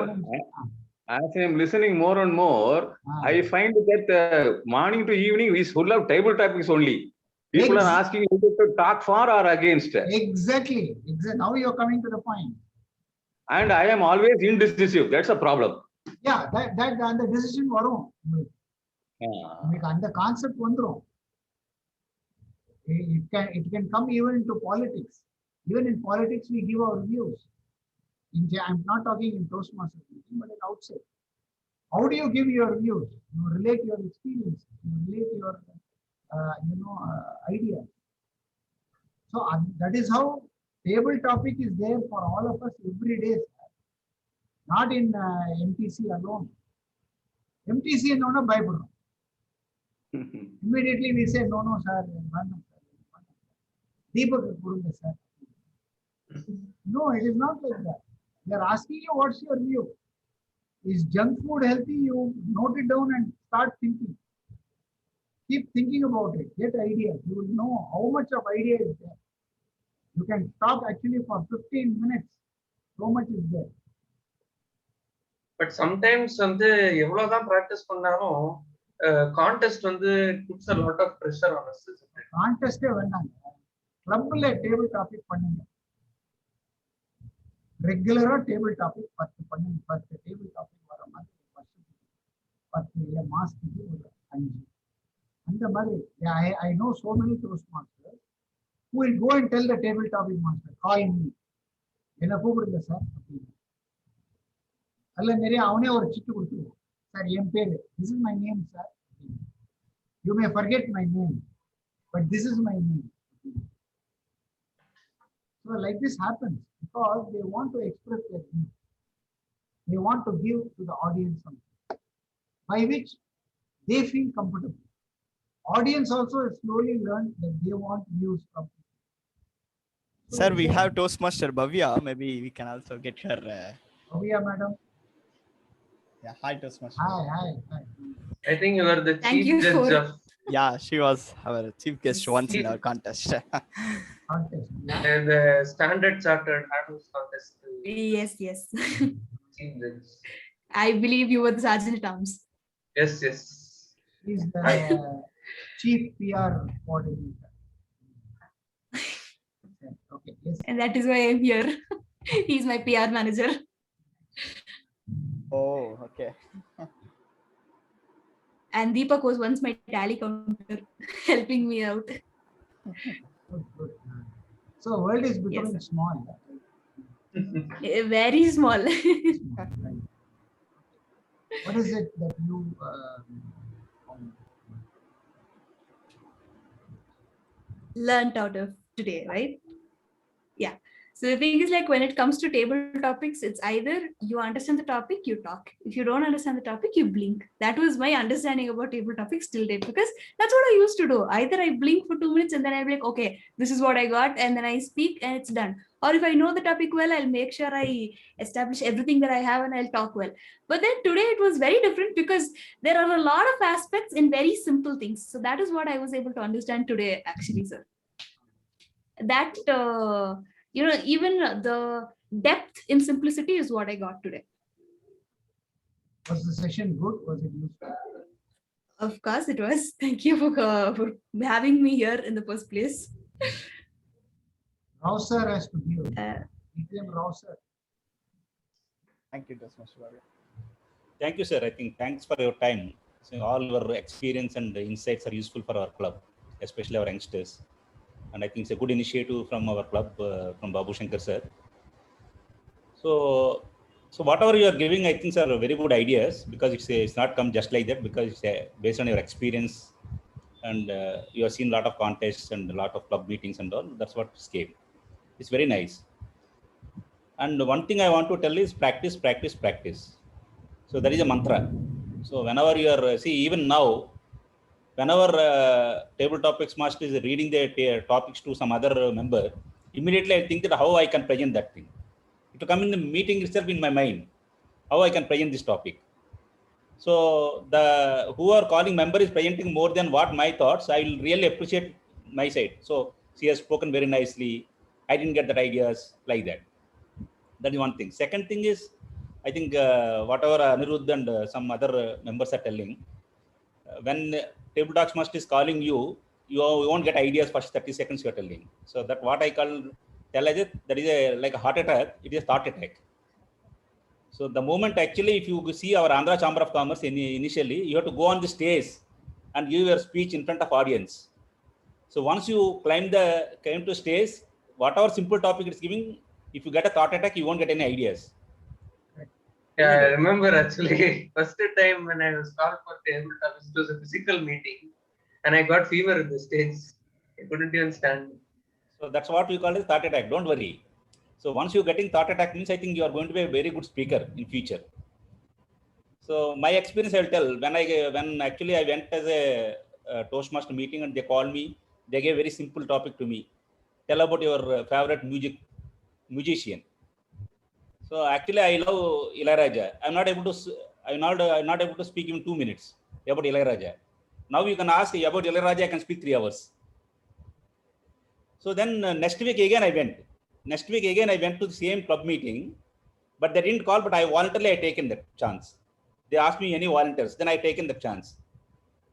Speaker 4: as I am listening more and more, I find that morning to evening is full of table topics only. People are asking you to talk for or against.
Speaker 1: Exactly. Now you are coming to the point.
Speaker 4: And I am always indecisive. That's a problem.
Speaker 1: Yeah, that and the decision varum. And the concept vandrum. It can come even into politics. Even in politics, we give our views. I'm not talking in Toastmasters meeting, but in outside. How do you give your views? You relate your experience. You relate your ideas. So that is how table topic is there for all of us every day. Not in MTC alone. MTC and no Bible. Immediately we say no, sir. Deepak Purunga, sir. No, it is not like that. They are asking you what's your view. Is junk food healthy? You note it down and start thinking. Keep thinking about it. Get ideas. You will know how much of idea is there. You can stop actually for 15 minutes. So much is there.
Speaker 2: But sometimes வந்து எவ்வளவுதான் practice பண்ணாலும் contest வந்து puts a lot of pressure on us.
Speaker 1: Contest வேண்டாம். Clubல table topic பண்ணுங்க. Regular table topic 10 பண்ணுங்க. 10 table topic வர மாதிரி 10 இல்ல மாசத்துக்கு ஒரு 5. அந்த மாதிரி I know so many Toastmasters who will go and tell the table topic master, call me. என்ன கூப்பிடுங்க சார் அப்படின்னு. அல்ல நிறைய அவனே ஒரு சிட்டு கொடுத்துருவோம். சார் என் பேரு, this is my name, sir. You may forget my name, but this is my name. So like this happens because they want to express their view. They want to give to the audience something by which they feel comfortable. Audience also has slowly learned that they want views from people. So
Speaker 3: sir, we have Toastmaster Bhavya. Maybe we can also get her.
Speaker 1: Bhavya, madam.
Speaker 3: Yeah, hi Toastmaster.
Speaker 1: Hi.
Speaker 2: I think you are the chief judge of.
Speaker 3: Yeah, she was our chief guest once in our contest.
Speaker 2: The Standard Chartered Adams contest.
Speaker 10: Yes.
Speaker 2: Chief judge.
Speaker 10: I believe you were the Sergeant at Arms.
Speaker 2: Yes.
Speaker 1: He's the chief PR coordinator. Okay, yes.
Speaker 10: And that is why I'm here. He's my PR manager.
Speaker 3: Oh, okay.
Speaker 10: And Deepak was once my tally counter, helping me out.
Speaker 1: Good. So world is becoming small.
Speaker 10: Very small.
Speaker 1: What is it that you
Speaker 10: learned out of today, right? Yeah. So the thing is, like, when it comes to table topics, it's either you understand the topic, you talk. If you don't understand the topic, you blink. That was my understanding about table topics till date, because that's what I used to do. Either I blink for 2 minutes and then I'll be like, okay, this is what I got, and then I speak and it's done. Or if I know the topic well, I'll make sure I establish everything that I have and I'll talk well. But then today it was very different, because there are a lot of aspects in very simple things. So that is what I was able to understand today, actually, sir. That even the depth in simplicity is what I got today.
Speaker 1: Was the session good? Was it useful?
Speaker 10: Of course it was. Thank you for having me here in the first place.
Speaker 1: Rao sir has to give. Rao sir.
Speaker 3: Thank you, Mr.
Speaker 6: Thank you, sir. I think thanks for your time. So all your experience and insights are useful for our club, especially our youngsters. And I think it's a good initiative from our club, from Babu Shankar sir. So whatever you are giving, I think are very good ideas, because it's not come just like that, because it's based on your experience, and you have seen a lot of contests and a lot of club meetings and all. That's what came. It's very nice. And one thing I want to tell is practice, practice, practice. So that is a mantra. So whenever you are, even now, whenever table topics master is reading the topics to some other member, immediately I think that how I can present that thing. It will come in the meeting itself in my mind, how I can present this topic. So the who are calling member is presenting more than what my thoughts. I will really appreciate my side. So she has spoken very nicely. I didn't get that ideas like that. That is one thing. Second thing is, I think whatever Anirudh and some other members are telling, when table talks master is calling you, you won't get ideas first 30 seconds you are telling. So that what I tell as it, that is like a heart attack. It is a thought attack. So the moment actually, if you see our Andhra Chamber of Commerce initially, you have to go on the stage and give your speech in front of audience. So once you came to stage, whatever simple topic it's giving, if you get a thought attack, you won't get any ideas.
Speaker 2: Yeah, I remember actually first time when I was called for table topics, it was a physical meeting, and I got fever in the stage. I couldn't even stand.
Speaker 6: So that's what we call it thought attack. Don't worry. So once you're getting thought attack means I think you are going to be a very good speaker in future. So my experience I will tell, when actually I went as a Toastmaster meeting and they called me, they gave a very simple topic to me. Tell about your favorite musician. So actually I love Ilayaraja. I'm not able to speak even 2 minutes about Ilayaraja. Now you can ask about Ilayaraja, I can speak 3 hours. So then next week again I went. Next week again I went to the same club meeting, but they didn't call, but I voluntarily taken that chance. They asked me any volunteers, then I taken the chance.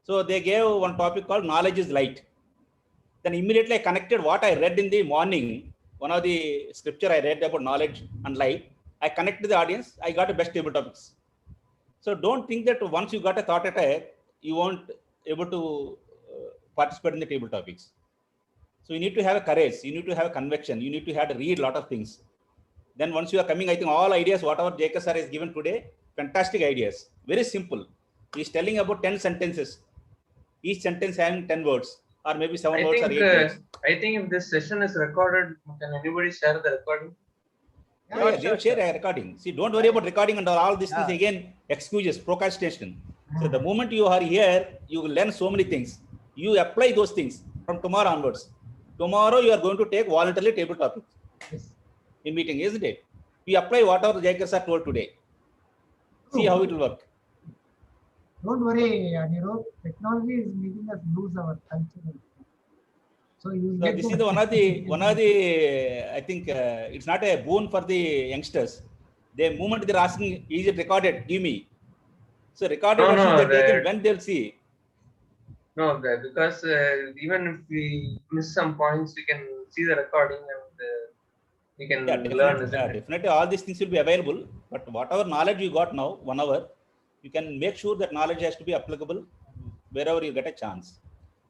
Speaker 6: So they gave one topic called knowledge is light. Then immediately I connected what I read in the morning, one of the scripture I read about knowledge and light. I connected the audience, I got the best table topics. So don't think that once you got a thought attack, you won't able to participate in the table topics. So you need to have a courage, you need to have a conviction, you need to have to read a lot of things. Then once you are coming, I think all ideas, whatever JK sir has given today, fantastic ideas, very simple. He's telling about 10 sentences, each sentence having 10 words, or maybe 7 words or 8 words.
Speaker 2: I think if this session is recorded, can anybody share the recording?
Speaker 6: Yeah, they will share a recording. See, don't worry about recording and all these things again, excuses, procrastination. So the moment you are here, you will learn so many things. You apply those things from tomorrow onwards. Tomorrow you are going to take voluntarily table topics in meeting, isn't it? We apply whatever JK sir told today. See how it will work.
Speaker 1: Don't worry, Anirudh. Technology is making us lose our culture. So
Speaker 6: this is one of the I think it's not a boon for the youngsters. The moment they're asking, is it recorded? Give me. So recorded when they'll see.
Speaker 2: No, because even if we miss some points, we can see the recording and we can learn.
Speaker 6: Definitely all these things will be available. But whatever knowledge you got now, 1 hour, you can make sure that knowledge has to be applicable wherever you get a chance.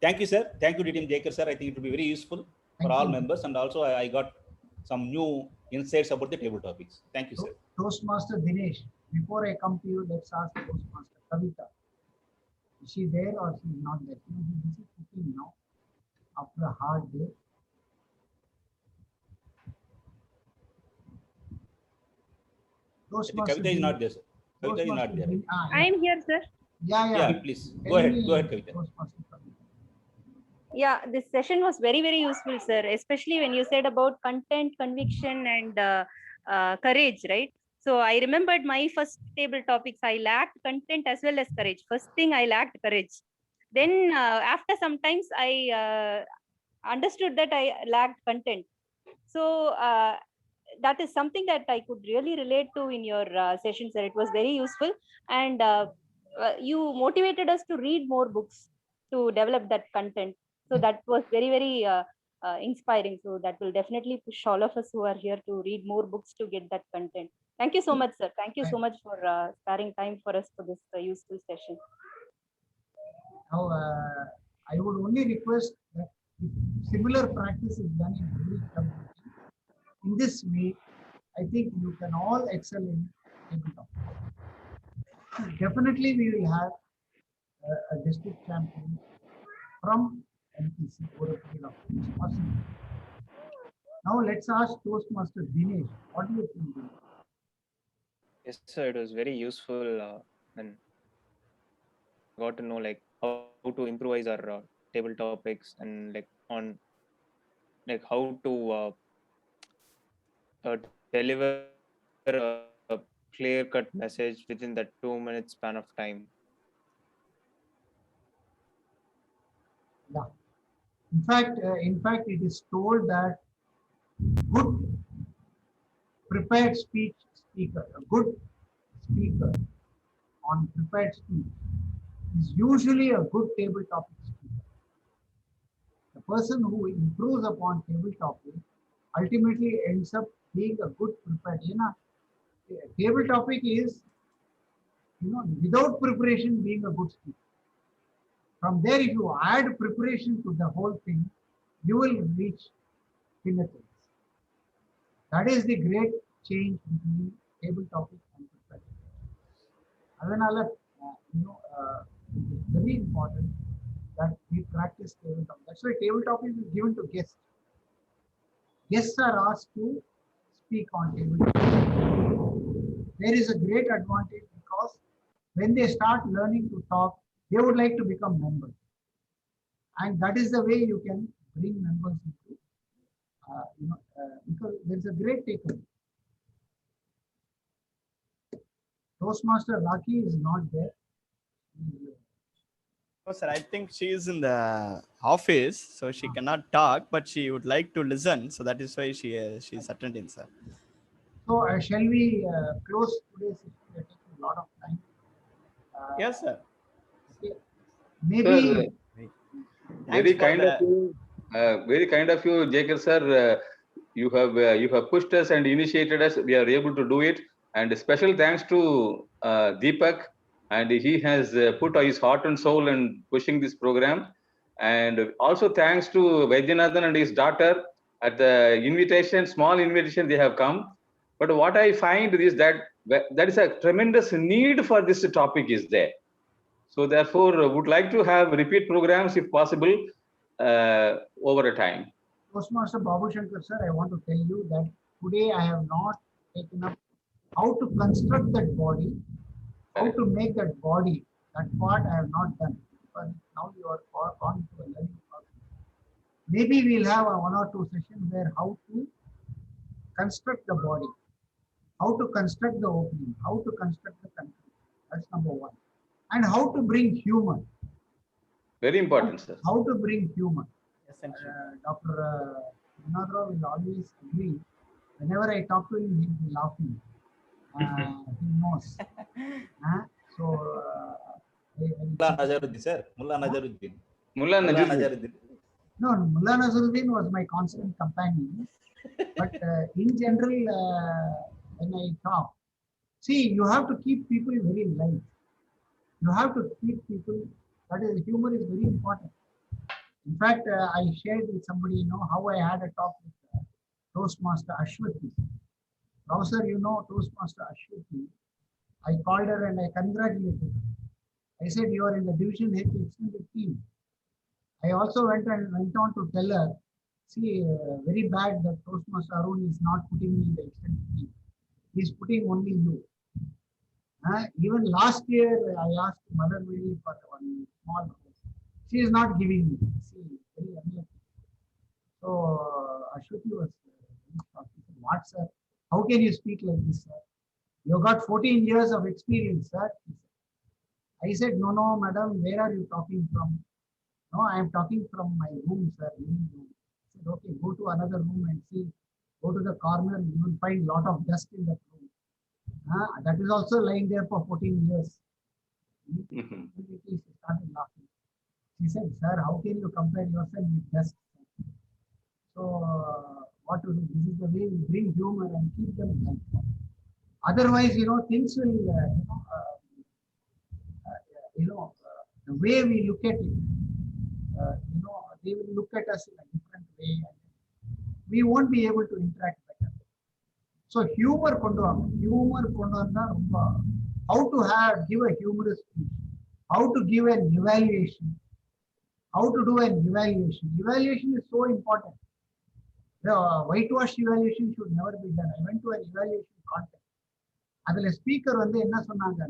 Speaker 6: Thank you, sir. Thank you, DTM JK sir. I think it will be very useful for all members. And also I got some new insights about the table topics. Thank you, sir.
Speaker 1: Toastmaster Dinesh, before I come to you, let's ask Toastmaster Kavita. Is she there or she is not there? She is busy cooking now after a hard day. Toastmaster
Speaker 6: Kavita is not
Speaker 1: Dinesh.
Speaker 6: there, sir. Kavita is not
Speaker 1: Toastmaster
Speaker 6: there.
Speaker 1: Dinesh.
Speaker 11: I am here, sir.
Speaker 6: Yeah, please. Go
Speaker 1: Tell
Speaker 6: ahead.
Speaker 1: me,
Speaker 6: Go ahead, Kavita.
Speaker 1: Toastmaster Kavita.
Speaker 11: Yeah, this session was very, very useful, sir, especially when you said about content, conviction, and courage, right? So I remembered my first table topics. I lacked content as well as courage. First thing, I lacked courage. Then after sometimes I understood that I lacked content. So that is something that I could really relate to in your session, sir. It was very useful. And you motivated us to read more books to develop that content. So that was very, very inspiring. So that will definitely push all of us who are here to read more books to get that content. Thank you so much, sir. Thank you so much for sparing time for us for this useful session.
Speaker 1: Now, I would only request that if similar practice is done in every community, in this way, I think you can all excel in tabletop. Definitely, we will have a district champion from MPC over a period of time. It's possible. Now, let's ask Toastmaster Dinesh. What do you think, Dinesh?
Speaker 12: Yes, sir. It was very useful and got to know like how to improvise our table topics and like on like how to deliver a clear-cut message within that 2 minute span of time.
Speaker 1: Yeah. In fact, it is told that good prepared speaker, a good speaker on prepared speech is usually a good table topic speaker. The person who improves upon table topic ultimately ends up being a good prepared. Table topic is, without preparation being a good speaker. From there, if you add preparation to the whole thing, you will reach pinnacles. That is the great change between table topic and prepared. Adanala, it is very important that we practice table topic. That's why table topic is given to guests. Guests are asked to speak on table topic. There is a great advantage because when they start learning to talk, they would like to become members. And that is the way you can bring members into, because there's a great takeaway. Toastmaster Raki is not there.
Speaker 3: Oh, sir, I think she is in the office, so she cannot talk, but she would like to listen. So that is why she is attending, sir.
Speaker 1: So shall we close today's session? We are taking a lot of time.
Speaker 3: Yes, sir.
Speaker 1: Maybe.
Speaker 4: Sir, very kind of you, Jekar sir. You have pushed us and initiated us. We are able to do it. And special thanks to Deepak, and he has put his heart and soul in pushing this program. And also thanks to Vaidyanathan and his daughter at the small invitation they have come. But what I find is that there is a tremendous need for this topic is there. So therefore, would like to have repeat programs if possible over a time.
Speaker 1: Toastmaster Babu Shankar sir, I want to tell you that today I have not taken up how to construct that body, how to make that body. That part I have not done. But now you are on to a learning process. Maybe we'll have one or two sessions where how to construct the body, how to construct the opening, how to construct the country. That's number one. And how to bring humor.
Speaker 4: Very important, sir.
Speaker 1: How to bring humor.
Speaker 3: Dr.
Speaker 1: Vinodra will always agree. Whenever I talk to him, he'll be laughing. He knows.
Speaker 6: Mullah Nazaruddin, sir. Mullah Nazaruddin.
Speaker 4: Mullah Nazaruddin.
Speaker 1: No, Mullah Nazaruddin was my constant companion. But in general, when I talk, see, you have to keep people very light. You have to keep people, that is, humor is very important. In fact, I shared with somebody, how I had a talk with Toastmaster Ashwati. Professor, Toastmaster Ashwati. I called her and I congratulated her. I said, you are in the Division Head extended team. I also went on to tell her, see, very bad that Toastmaster Arun is not putting me in the extended team. He's putting only you. Even last year, I asked Mother Mary for one small house. She is not giving me. See, very unlucky. So Ashwati was talking to what, sir? How can you speak like this, sir? You got 14 years of experience, sir. I said, no, no, madam, where are you talking from? No, I am talking from my room, sir, living room. I said, okay, go to another room and see. Go to the corner, you will find a lot of dust in that room. That is also lying there for 14 years. She started laughing. She said, sir, how can you compare yourself with dust? So, what to do? This is the way we bring humor and keep them light. Otherwise, things will, the way we look at it, they will look at us in a different way. And we won't be able to interact better. So humor how to give a humorous speech, how to give an evaluation, how to do an evaluation. Evaluation is so important. The whitewash evaluation should never be done. I went to an evaluation contest. Adala speaker enna sonnanga,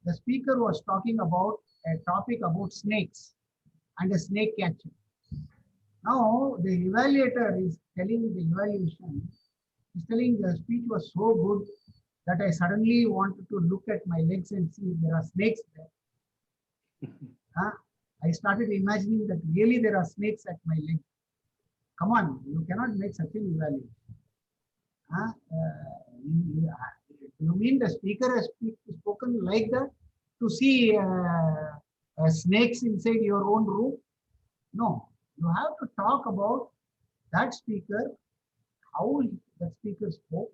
Speaker 1: the speaker was talking about a topic about snakes and a snake catcher. Now the evaluator is telling the evaluation, is telling the speech was so good that I suddenly wanted to look at my legs and see if there are snakes there. I started imagining that really there are snakes at my legs. Come on, you cannot make such an evaluation. You mean the speaker has spoken like that to see snakes inside your own room? No, you have to talk about that speaker, how the speaker spoke,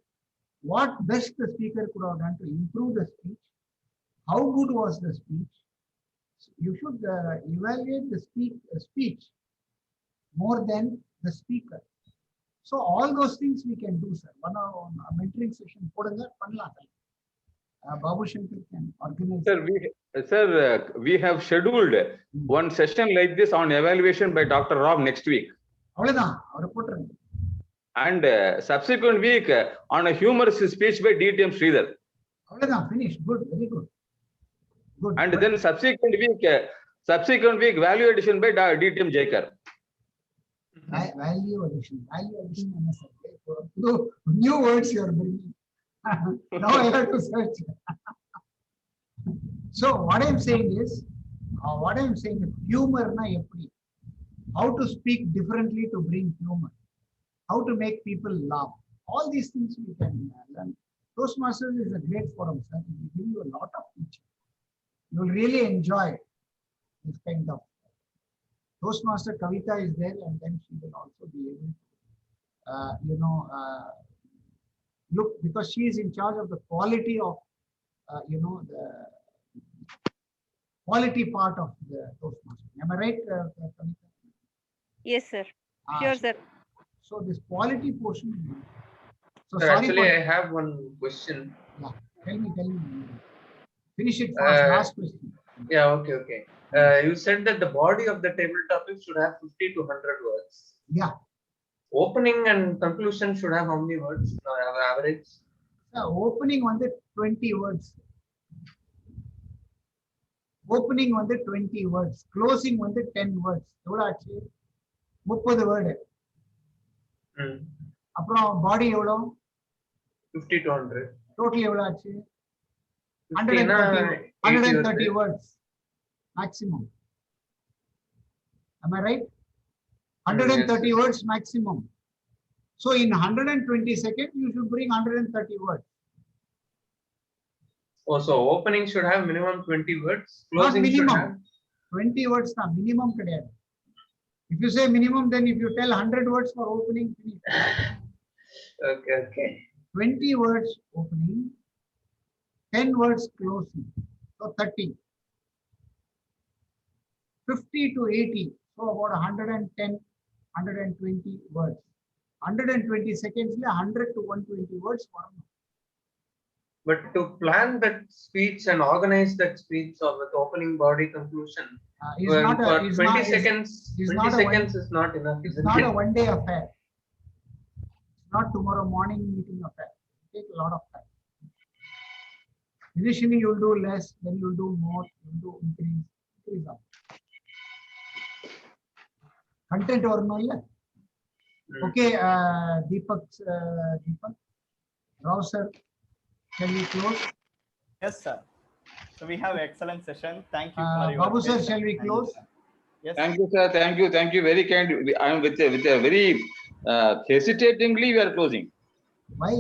Speaker 1: what best the speaker could have done to improve the speech, how good was the speech. So you should evaluate the speech more than the speaker. So all those things we can do, sir. One mentoring session, Babu Shankar can organize.
Speaker 4: Sir, we have scheduled one session like this on evaluation by Dr. Rao next week. And subsequent week on a humorous speech by DTM Sridhar.
Speaker 1: Finished. Good, very good. Good.
Speaker 4: And then subsequent week value addition by DTM Jaikar.
Speaker 1: Value addition. New words you are bringing. Now I have to search. So what I am saying is, humor na eppadi. How to speak differently to bring humor. How to make people laugh. All these things we can learn. Toastmasters is a great forum, sir. It will give you a lot of teaching. You will really enjoy this kind of. Toastmaster Kavita is there, and then she will also be able to, look, because she is in charge of the quality of, the quality part of the Toastmaster. Am I right, Kavita?
Speaker 11: Yes, sir. Sure, sir.
Speaker 1: So this quality portion. So
Speaker 2: sir, actually, I have one question.
Speaker 1: Yeah, tell me. Finish it first. Last question.
Speaker 2: Yeah, okay. You said that the body of the table topic should have 50 to 100 words.
Speaker 1: Yeah.
Speaker 2: Opening and conclusion should have how many words? Average?
Speaker 1: Opening on the 20 words. Opening on the 20 words. Closing on the 10 words. 30 word. Apro body evlo?
Speaker 2: 50 to 100.
Speaker 1: Totally evlo achu? 130 words. Maximum. Am I right? 130
Speaker 2: yes.
Speaker 1: words maximum. So in 120 seconds, you should bring 130 words.
Speaker 2: Oh, so opening should have minimum 20 words. Closing
Speaker 1: Not minimum.
Speaker 2: Should have
Speaker 1: 20 words na minimum kadayadu. If you say minimum, then if you tell 100 words for opening, finish.
Speaker 2: Okay.
Speaker 1: 20 words opening, 10 words closing. So 30. 50 to 80. So about 110, 120 words. 120 seconds, 100 to 120 words.
Speaker 2: But to plan that speech and organize that speech or with opening body conclusion, for 20 seconds is not enough.
Speaker 1: It's not a one-day affair. It's not tomorrow morning meeting affair. It take a lot of time. Initially, you'll do less, then you'll do more, you'll do increase up. Content or no? Okay, Deepak, Rao sir, can we close?
Speaker 3: Yes, sir. So we have excellent session. Thank you for your
Speaker 1: Babu sir,
Speaker 3: patience.
Speaker 1: shall we close?
Speaker 3: Yes.
Speaker 4: Thank you, sir. Thank you. Thank you. Very kind. I am with a very hesitatingly we are closing.
Speaker 1: Why?